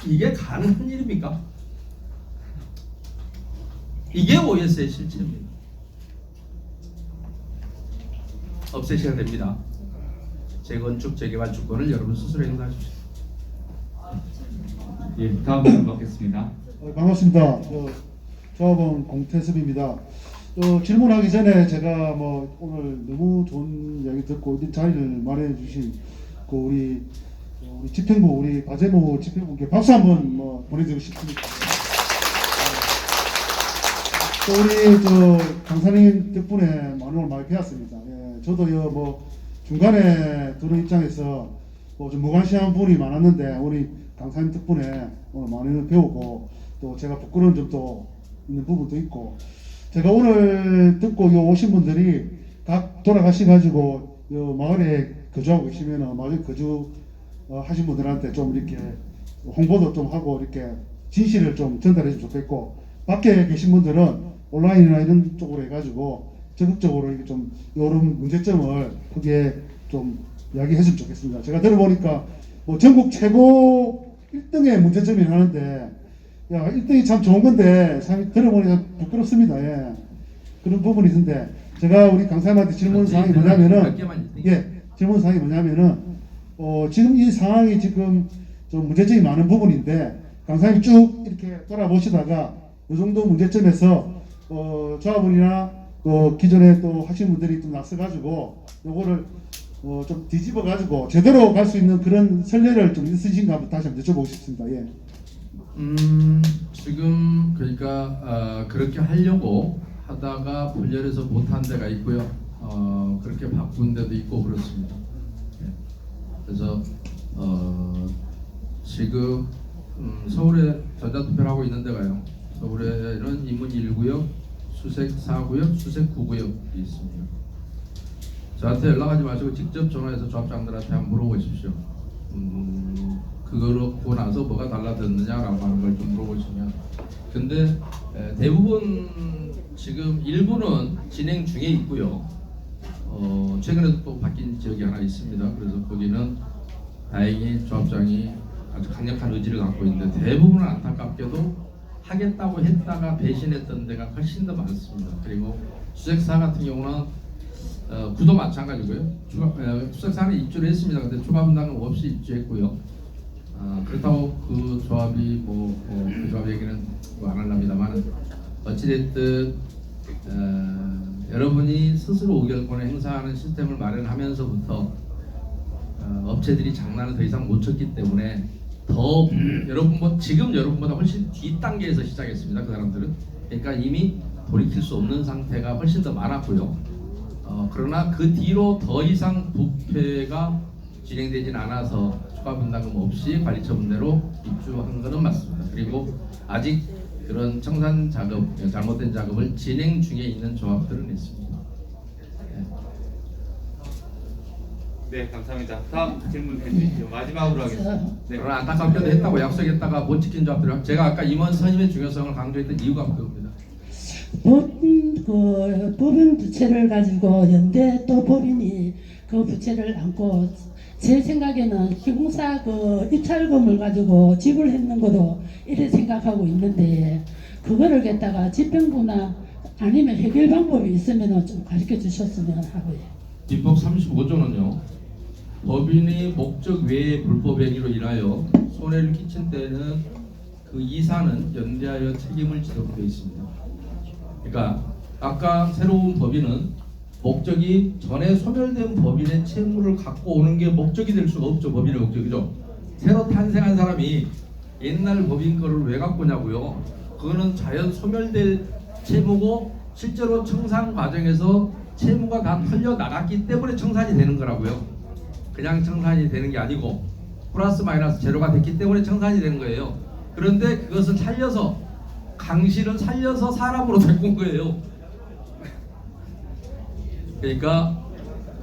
이게 가능한 일입니까? 이게 OS의 실체입니다. 없애셔야 됩니다. 재건축, 재개발 주권을 여러분 스스로 행사하십시오. 예, 다음 분 받겠습니다. 반갑습니다. 조합원 공태섭입니다. 질문하기 전에 제가 오늘 너무 좋은 이야기 듣고 이 자리를 마련해 주신 우리 집행부, 우리 바제모 집행부께 박수 한번 보내드리고 싶습니다. 또 우리 강사님 덕분에 오늘 많이 배웠습니다. 예, 저도요 중간에 들은 입장에서 좀 무관심한 부분이 많았는데 우리 강사님 덕분에 오늘 많이 배우고 또 제가 부끄러운 점도 있는 부분도 있고, 제가 오늘 듣고 오신 분들이 각 돌아가셔가지고 요 마을에 거주하고 계시면 마을에 거주 하신 분들한테 좀 이렇게 홍보도 좀 하고 이렇게 진실을 좀 전달해 주면 좋겠고, 밖에 계신 분들은 온라인이나 이런 쪽으로 해가지고 적극적으로 이렇게 좀 이런 문제점을 크게 좀 이야기해 주면 좋겠습니다. 제가 들어보니까 전국 최고 1등의 문제점이 하는데, 야, 1등이 참 좋은 건데 참 들어보니까 부끄럽습니다. 예. 그런 부분이 있는데, 제가 우리 강사님한테 질문 사항이 뭐냐면은, 질문 사항이 뭐냐면은, 지금 이 상황이 지금 좀 문제점이 많은 부분인데, 강사님 쭉 이렇게 돌아보시다가 이 정도 문제점에서 조합원이나 기존에 또 하신 분들이 좀 나서가지고 요거를 좀 뒤집어 가지고 제대로 갈 수 있는 그런 선례를 좀 있으신가 한번 다시 한번 여쭤보고 싶습니다. 예. 지금 그러니까 그렇게 하려고 하다가 분열해서 못한 데가 있고요. 그렇게 바꾼 데도 있고 그렇습니다. 예. 그래서 지금 서울에 전자투표를 하고 있는 데가요. 서울에는 인문 1구역, 수색 4구역, 수색 9구역이 있습니다. 저한테 연락하지 마시고 직접 전화해서 조합장들한테 한번 물어보십시오. 그러고 나서 뭐가 달라졌느냐라고 하는 걸 좀 물어보시면. 근데 대부분 지금 일부는 진행 중에 있고요. 최근에도 또 바뀐 지역이 하나 있습니다. 그래서 거기는 다행히 조합장이 아주 강력한 의지를 갖고 있는데, 대부분은 안타깝게도 하겠다고 했다가 배신했던 데가 훨씬 더 많습니다. 그리고 수색사 같은 경우는 구도 마찬가지고요. 수색사는 입주를 했습니다. 근데 추가 분담은 없이 입주했고요. 그렇다고 그 조합이 그 조합 얘기는 안 하려합니다만, 어찌됐든 여러분이 스스로 의결권을 행사하는 시스템을 마련하면서부터 업체들이 장난을 더 이상 못 쳤기 때문에 더 지금 여러분보다 훨씬 뒷단계에서 시작했습니다. 그 사람들은. 그러니까 이미 돌이킬 수 없는 상태가 훨씬 더 많았고요. 그러나 그 뒤로 더 이상 부패가 진행되진 않아서 추가 분담금 없이 관리처분대로 입주한 것은 맞습니다. 그리고 아직 그런 청산 작업, 잘못된 작업을 진행 중에 있는 조합들은 있습니다. 네, 감사합니다. 다음 질문 해주시죠. 마지막으로 하겠습니다. 네. 그러나 안타깝게도 했다고 약속했다가 못 지킨 조합들은 제가 아까 임원 선임의 중요성을 강조했던 이유가 그겁니다. 법인 부채를 가지고 연대 또 법인이 그 부채를 안고 제 생각에는 시공사 그 입찰금을 가지고 지불했는 것도 이래 생각하고 있는데 그거를 갖다가 집행부나 아니면 해결 방법이 있으면 좀 가르쳐 주셨으면 하고요. 민법 35조는요. 법인이 목적 외에 불법 행위로 인하여 손해를 끼친 때는 그 이사는 연대하여 책임을 지도록 되어 있습니다. 그러니까 아까 새로운 법인은 목적이 전에 소멸된 법인의 채무를 갖고 오는 게 목적이 될 수가 없죠. 법인의 목적이죠. 새로 탄생한 사람이 옛날 법인 거를 왜 갖고 오냐고요. 그거는 자연 소멸될 채무고 실제로 청산 과정에서 채무가 다 털려 나갔기 때문에 청산이 되는 거라고요. 그냥 청산이 되는 게 아니고 플러스 마이너스 제로가 됐기 때문에 청산이 되는 거예요. 그런데 그것을 살려서 강실을 살려서 사람으로 데리고 온 거예요. 그러니까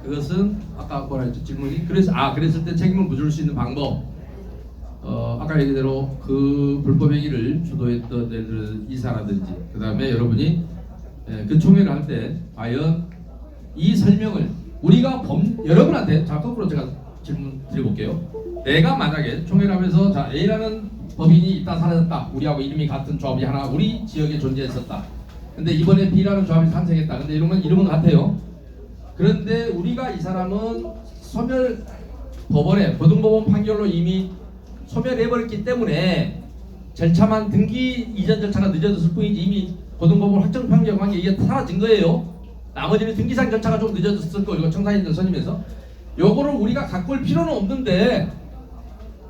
그것은 아까 뭐라 했죠 질문이 그랬을 때 책임을 묻을 수 있는 방법. 아까 얘기대로 그 불법 행위를 주도했던 예를 들어 이사라든지 그 다음에 여러분이 그 총회를 할 때 과연 이 설명을 우리가 여러분한테 자 거꾸로 제가 질문 드려볼게요. 내가 만약에 총회를 하면서 자 A라는 법인이 있다 사라졌다. 우리하고 이름이 같은 조합이 하나 우리 지역에 존재했었다. 근데 이번에 B라는 조합이 탄생했다. 근데 이름은 같아요. 그런데 우리가 이 사람은 소멸 법원에 고등법원 판결로 이미 소멸해버렸기 때문에 절차만 등기 이전 절차가 늦어졌을 뿐이지 이미 고등법원 확정 판결 관계 이게 사라진 거예요. 나머지는 등기상 절차가 좀 늦어졌을 거고 청산인들 선임해서 요거를 우리가 갖고 올 필요는 없는데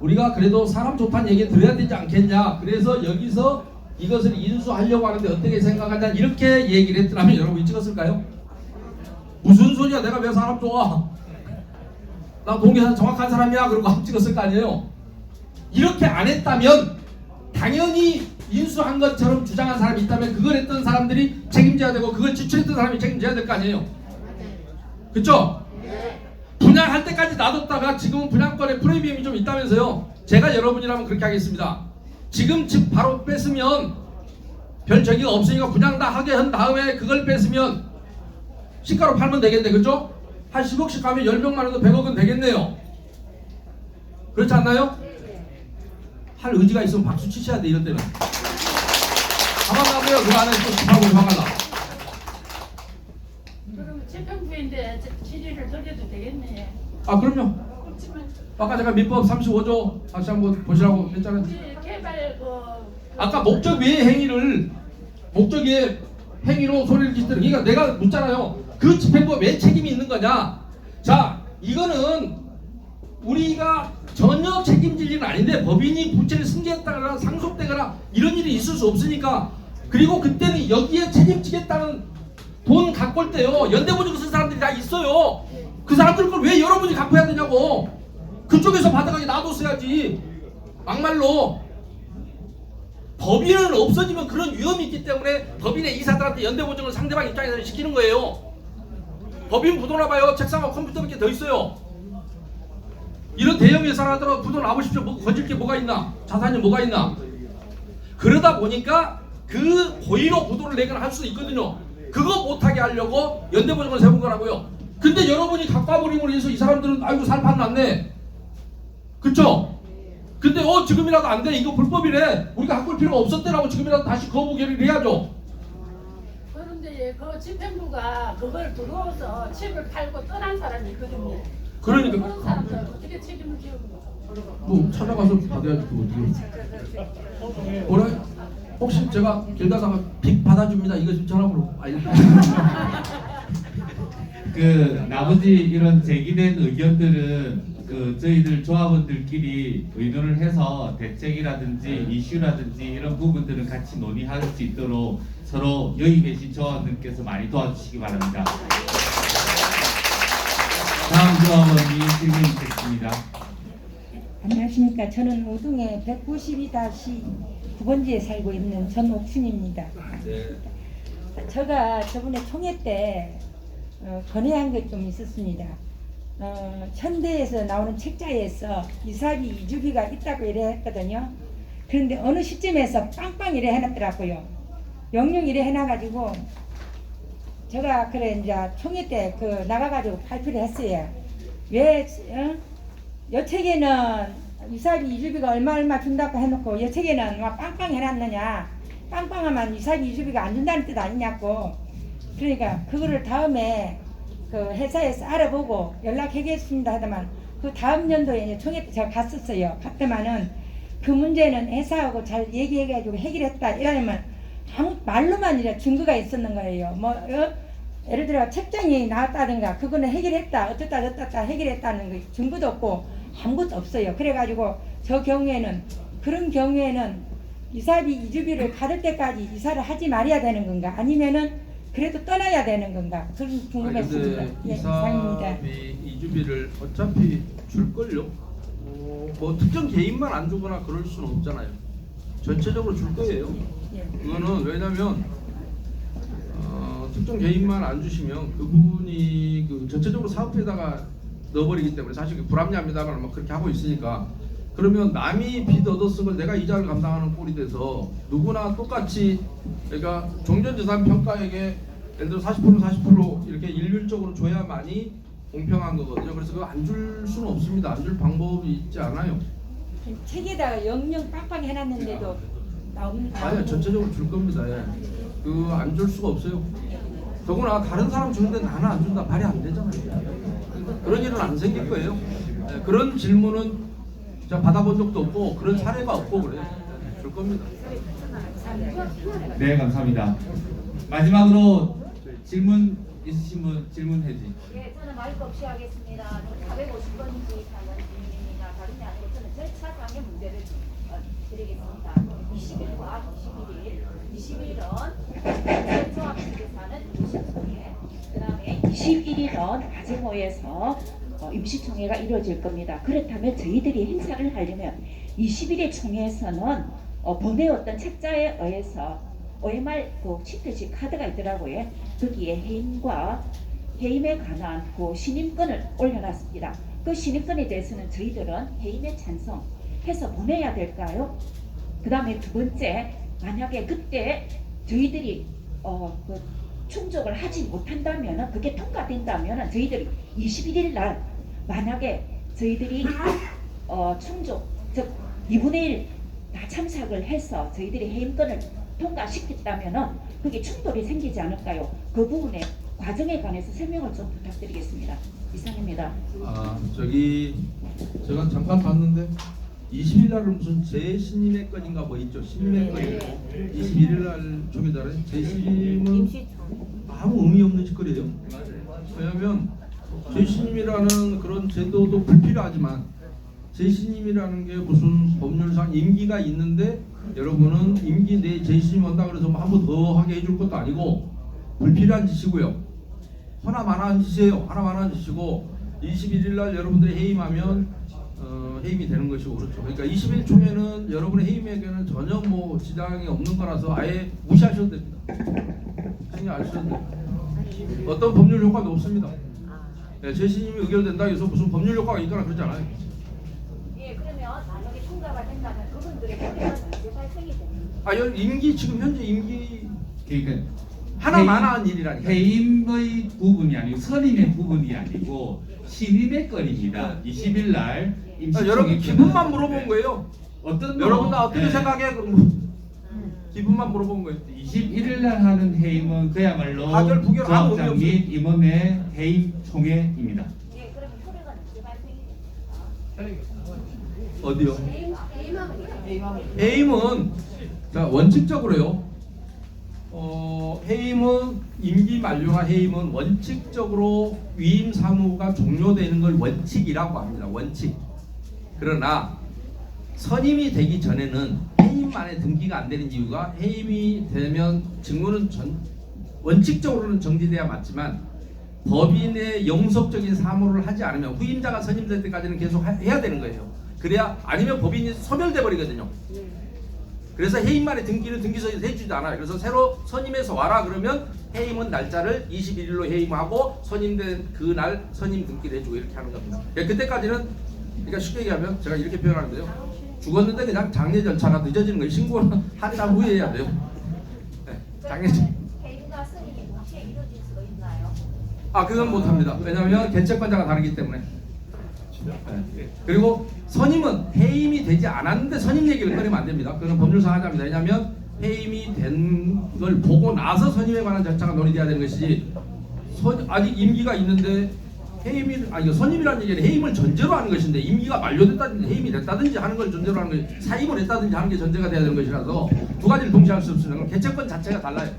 우리가 그래도 사람 좋다는 얘기 들어야 되지 않겠냐. 그래서 여기서 이것을 인수하려고 하는데 어떻게 생각하냐 이렇게 얘기를 했더라면 여러분이 찍었을까요? 무슨 소리야 내가 왜 사람 좋아? 나 동계산 정확한 사람이야 그러고 안 찍었을 거 아니에요. 이렇게 안 했다면 당연히 인수한 것처럼 주장한 사람이 있다면 그걸 했던 사람들이 책임져야 되고 그걸 지출했던 사람이 책임져야 될 거 아니에요. 그쵸? 분양할 때까지 놔뒀다가 지금은 분양권에 프리미엄이 좀 있다면서요. 제가 여러분이라면 그렇게 하겠습니다. 지금 집 바로 뺐으면 별 저기가 없으니까 분양 다 하게 한 다음에 그걸 뺐으면 시가로 팔면 되겠네. 그죠? 한 10억씩 가면 10명만 해도 100억은 되겠네요. 그렇지 않나요? 할 의지가 있으면 박수 치셔야 돼. 이럴 때는 가만 놔둬요. 그 안에 또 집하고 화가 나. 그럼 재평부인데 질의를 드려도 되겠네. 아 그럼요. 아까 제가 민법 35조 다시 한번 보시라고 했잖아요. 개발 아까 목적 외의 행위를 목적 외의 행위로 소리를 지르는 그러니까 내가 묻잖아요. 그 집행부가 왜 책임이 있는 거냐. 자 이거는 우리가 전혀 책임질 일은 아닌데 법인이 부채를 승계했다거나 상속되거나 이런 일이 있을 수 없으니까 그리고 그때는 여기에 책임지겠다는 돈 갖고 올 때요 연대보증 쓴 사람들이 다 있어요. 그 사람들 걸 왜 여러분이 갚아야 되냐고. 그쪽에서 받아가게 놔뒀어야지. 막말로 법인은 없어지면 그런 위험이 있기 때문에 법인의 이사들한테 연대보증을 상대방 입장에서 시키는 거예요. 법인 부도나 봐요. 책상하고 컴퓨터밖에 더 있어요. 이런 대형 회사를 하더라도 부도 놔보십시오. 뭐 거질 게 뭐가 있나? 자산이 뭐가 있나? 그러다 보니까 그 고의로 부도를 내거나 할 수도 있거든요. 그거 못하게 하려고 연대보증을 세운 거라고요. 근데 여러분이 갚아버림으로 해서 이 사람들은 아이고 살판 났네. 그쵸? 근데 지금이라도 안 돼. 이거 불법이래. 우리가 갖고 올 필요가 없었대라고 지금이라도 다시 거부 결의를 해야죠. 그런데 그 집행부가 그걸 들어와서 집을 팔고 떠난 사람이 있거든요. 그러니까 그런 사람들 어떻게 책임을 지는 거야? 뭐 찾아가서 받아야지. 그거 어떻게 뭐라? 혹시 제가 길 가다가 빚 받아줍니다. 이거 좀 전화번호 그 나머지 이런 제기된 의견들은 저희들 조합원들끼리 의논을 해서 대책이라든지 이슈라든지 이런 부분들은 같이 논의할 수 있도록 서로 여기 계신 조합원들께서 많이 도와주시기 바랍니다. 다음 조합원이 질문 있겠습니다. 안녕하십니까. 저는 우등에 192-9번지에 살고 있는 전옥순입니다. 제가 저번에 총회 때 건의한 게 좀 있었습니다. 현대에서 나오는 책자에서 이사비 이주비가 있다고 이래 했거든요. 그런데 어느 시점에서 빵빵 이래 해놨더라고요. 영영 이래 해놔가지고 제가 그래 이제 총회 때 나가가지고 발표를 했어요. 왜 여 책에는 이사비 이주비가 얼마 준다고 해놓고 여 책에는 막 빵빵 해놨느냐, 빵빵하면 이사비 이주비가 안 준다는 뜻 아니냐고. 그러니까 그거를 다음에 회사에서 알아보고 연락하겠습니다 하더만 그 다음 연도에 이제 총회 때 제가 갔었어요. 갔더만은 그 문제는 회사하고 잘 얘기해가지고 해결했다 이러면 아무 말로만 이래 증거가 있었는 거예요. 예를 들어 책장이 나왔다든가 그거는 해결했다 어떻다 저떻다 해결했다는 거 증거도 없고 아무것도 없어요. 그래가지고 저 경우에는 그런 경우에는 이사비 이주비를 받을 때까지 이사를 하지 말아야 되는 건가 아니면은 그래도 떠나야 되는 건가 그런 궁금했습니다. 예, 이상입니다. 이사비 이주비를 어차피 줄걸요. 뭐 특정 개인만 안 주거나 그럴 수는 없잖아요. 전체적으로 줄 거예요. 예. 그거는 왜냐면 특정 개인만 안 주시면 그분이 전체적으로 사업에다가 넣어버리기 때문에 사실 불합리합니다만 막 그렇게 하고 있으니까 그러면 남이 빚 얻었으면 내가 이자를 감당하는 꼴이 돼서 누구나 똑같이 그러니까 종전재산 평가액에 예를 들어 40% 이렇게 일률적으로 줘야만이 공평한 거거든요. 그래서 그거 안 줄 수는 없습니다. 안 줄 방법이 있지 않아요. 책에다가 영영 빵빵 해놨는데도 나옵니다. 아니요, 전체적으로 줄 겁니다. 예. 안 줄 수가 없어요. 더구나 다른 사람 주는데 나는 안 준다 말이 안 되잖아요. 그런 일은 안 생길 거예요. 예, 그런 질문은 제가 받아본 적도 없고 그런 사례가 없고 그래요. 줄 겁니다. 네, 감사합니다. 마지막으로 질문 있으신 분 질문해 주세요. 예, 저는 마이크 없이 하겠습니다. 450번지 사는 질문입니다. 다름이 아니고 저는 절차상의 문제를 드리겠습니다. 20일과 21일. 20일은 조합식에서는 임시총회, 그 다음에 21일은 과제모에서 임시총회가 이루어질 겁니다. 그렇다면 저희들이 행사를 하려면 20일의 총회에서는 보내었던 책자에 의해서 OMR 치트식 카드가 있더라고요. 거기에 해임에 관한 신임권을 올려놨습니다. 그 신임권에 대해서는 저희들은 해임에 찬성해서 보내야 될까요? 그 다음에 두 번째, 만약에 그때 저희들이 충족을 하지 못한다면 그게 통과된다면 저희들이 21일 날 만약에 저희들이 충족 즉 2분의 1 다 참석을 해서 저희들이 해임권을 통과시켰다면 그게 충돌이 생기지 않을까요? 그 부분에 과정에 관해서 설명을 좀 부탁드리겠습니다. 이상입니다. 제가 잠깐 봤는데 20일 날은 무슨 재신임의 건인가 뭐 있죠. 신임의 건이고 21일 날 조계자는 재신임은 아무 의미 없는 짓거리예요. 왜냐하면 재신임이라는 그런 제도도 불필요하지만 재신임이라는 게 무슨 법률상 임기가 있는데 여러분은 임기 내에 재신임 한다 그래서 뭐 한 번 더 하게 해줄 것도 아니고 불필요한 짓이고요. 하나만한 짓이에요. 하나만한 짓이고 21일 날 여러분들이 해임하면 해임이 되는 것이고 그렇죠. 그러니까 20일 총회는 여러분의 해임에게는 전혀 뭐 지장이 없는 거라서 아예 무시하셔도 됩니다. 그냥 아셔도 됩니다. 어떤 법률 효과도 없습니다. 네, 재신임이 의결된다 해서 무슨 법률 효과가 있거나 그러지 않아요. 예, 그러면 만약에 통과가 된다면 그분들의 문제는 언제 발생이 됩니까? 임기 지금 현재 임기 그러니까 하나만한 일이라니까. 해임의 부분이 아니고 선임의 부분이 아니고 신임의 건입니다. 20일 날 임시총회 여러분 기분만 물어본 거예요. 여러분 다 어떻게 생각해? 그럼 기분만 물어본 거예요. 21일 날 하는 해임은 그야말로 가결, 부결 아무 조합장 의미 및 임원의 해임 총회입니다. 예, 그러면 효력은 언제 발생이 됩니까? 어디요? 해임은 자 원칙적으로요. 해임은 임기 만료나 해임은 원칙적으로 위임 사무가 종료되는 걸 원칙이라고 합니다. 원칙. 그러나 선임이 되기 전에는 해임만에 등기가 안 되는 이유가 해임이 되면 직무는 원칙적으로는 정지돼야 맞지만 법인의 영속적인 사무를 하지 않으면 후임자가 선임될 때까지는 계속 해야 되는 거예요. 그래야 아니면 법인이 소멸돼 버리거든요. 그래서 해임만에 등기는 등기소에서 해주지도 않아요. 그래서 새로 선임해서 와라 그러면 해임은 날짜를 21일로 해임하고 선임된 그날 선임 등기를 해주고 이렇게 하는 겁니다. 그때까지는 그러니까 쉽게 얘기하면 제가 이렇게 표현하는데요. 죽었는데 그냥 장례 절차가 늦어지는 거예요. 신고는 한 달 후에 해야 돼요. 네, 장례 해임과 승인이 동시에 이루어질 수가 있나요? 그건 못합니다. 왜냐하면 개체권자가 다르기 때문에. 네. 그리고 선임은 해임이 되지 않았는데 선임 얘기를 꺼내면 안 됩니다. 그건 법률상 하자입니다. 왜냐하면 해임이 된 걸 보고 나서 선임에 관한 절차가 논의돼야 되는 것이지 아직 임기가 있는데 선임이라는 얘기는 해임을 전제로 하는 것인데 임기가 만료됐다든지 해임이 됐다든지 하는 걸 전제로 하는 것이 사임을 했다든지 하는 게 전제가 돼야 되는 것이라서 두 가지를 동시에 할 수 없습니다. 개체권 자체가 달라요.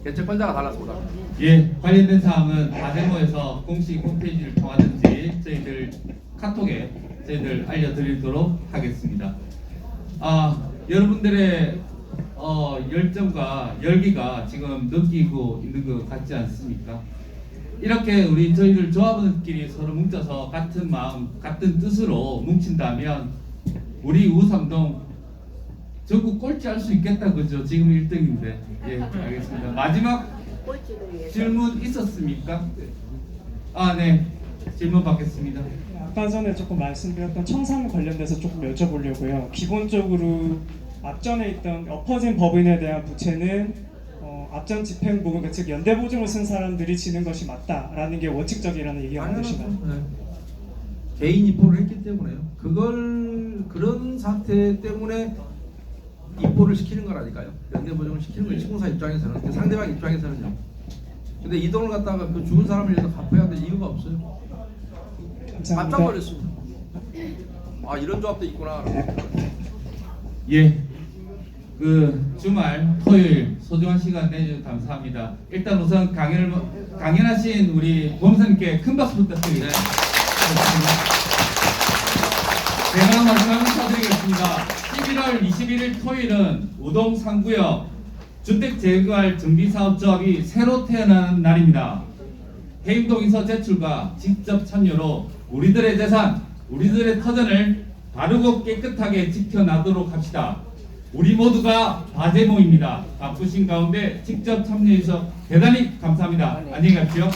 개체권자가 달라서 그렇다. 예, 관련된 사항은 다데모에서 공식 홈페이지를 통하든지 저희들 카톡에 저희들 알려드리도록 하겠습니다. 여러분들의 열정과 열기가 지금 느끼고 있는 것 같지 않습니까? 이렇게 저희들 조합원들끼리 서로 뭉쳐서 같은 마음, 같은 뜻으로 뭉친다면 우리 우삼동 전국 꼴찌할 수 있겠다, 그죠? 지금 1등인데. 예, 알겠습니다. 마지막 질문 있었습니까? 네. 질문 받겠습니다. 아까 전에 조금 말씀드렸던 청산 관련돼서 조금 여쭤보려고요. 기본적으로 앞전에 있던 엎어진 법인에 대한 부채는 앞전 집행보증, 즉 연대보증을 쓴 사람들이 지는 것이 맞다라는 게 원칙적이라는 얘기가 많으시나요? 네. 개인 입보를 했기 때문에요. 그런 사태 때문에 입보를 시키는 거라니까요. 연대보증을 시키는 거예요. 시공사 입장에서는. 상대방 입장에서는요. 근데 이 돈을 갖다가 그 죽은 사람을 위해서 갚아야 될 이유가 없어요. 깜짝 놀랐습니다. 이런 조합도 있구나. 예. 주말 토요일 소중한 시간 내주셔서 감사합니다. 일단 우선 강연하신 우리 범선님께 큰 박수 부탁드립니다. 제가 마지막 인사드리겠습니다. 11월 21일 토요일은 우동 3구역 주택재개발 정비사업조합이 새로 태어나는 날입니다. 해임동의서 제출과 직접 참여로 우리들의 재산, 우리들의 터전을 바르고 깨끗하게 지켜나도록 합시다. 우리 모두가 다데모입니다. 바쁘신 가운데 직접 참여해주셔서 대단히 감사합니다. 안녕히 가십시오.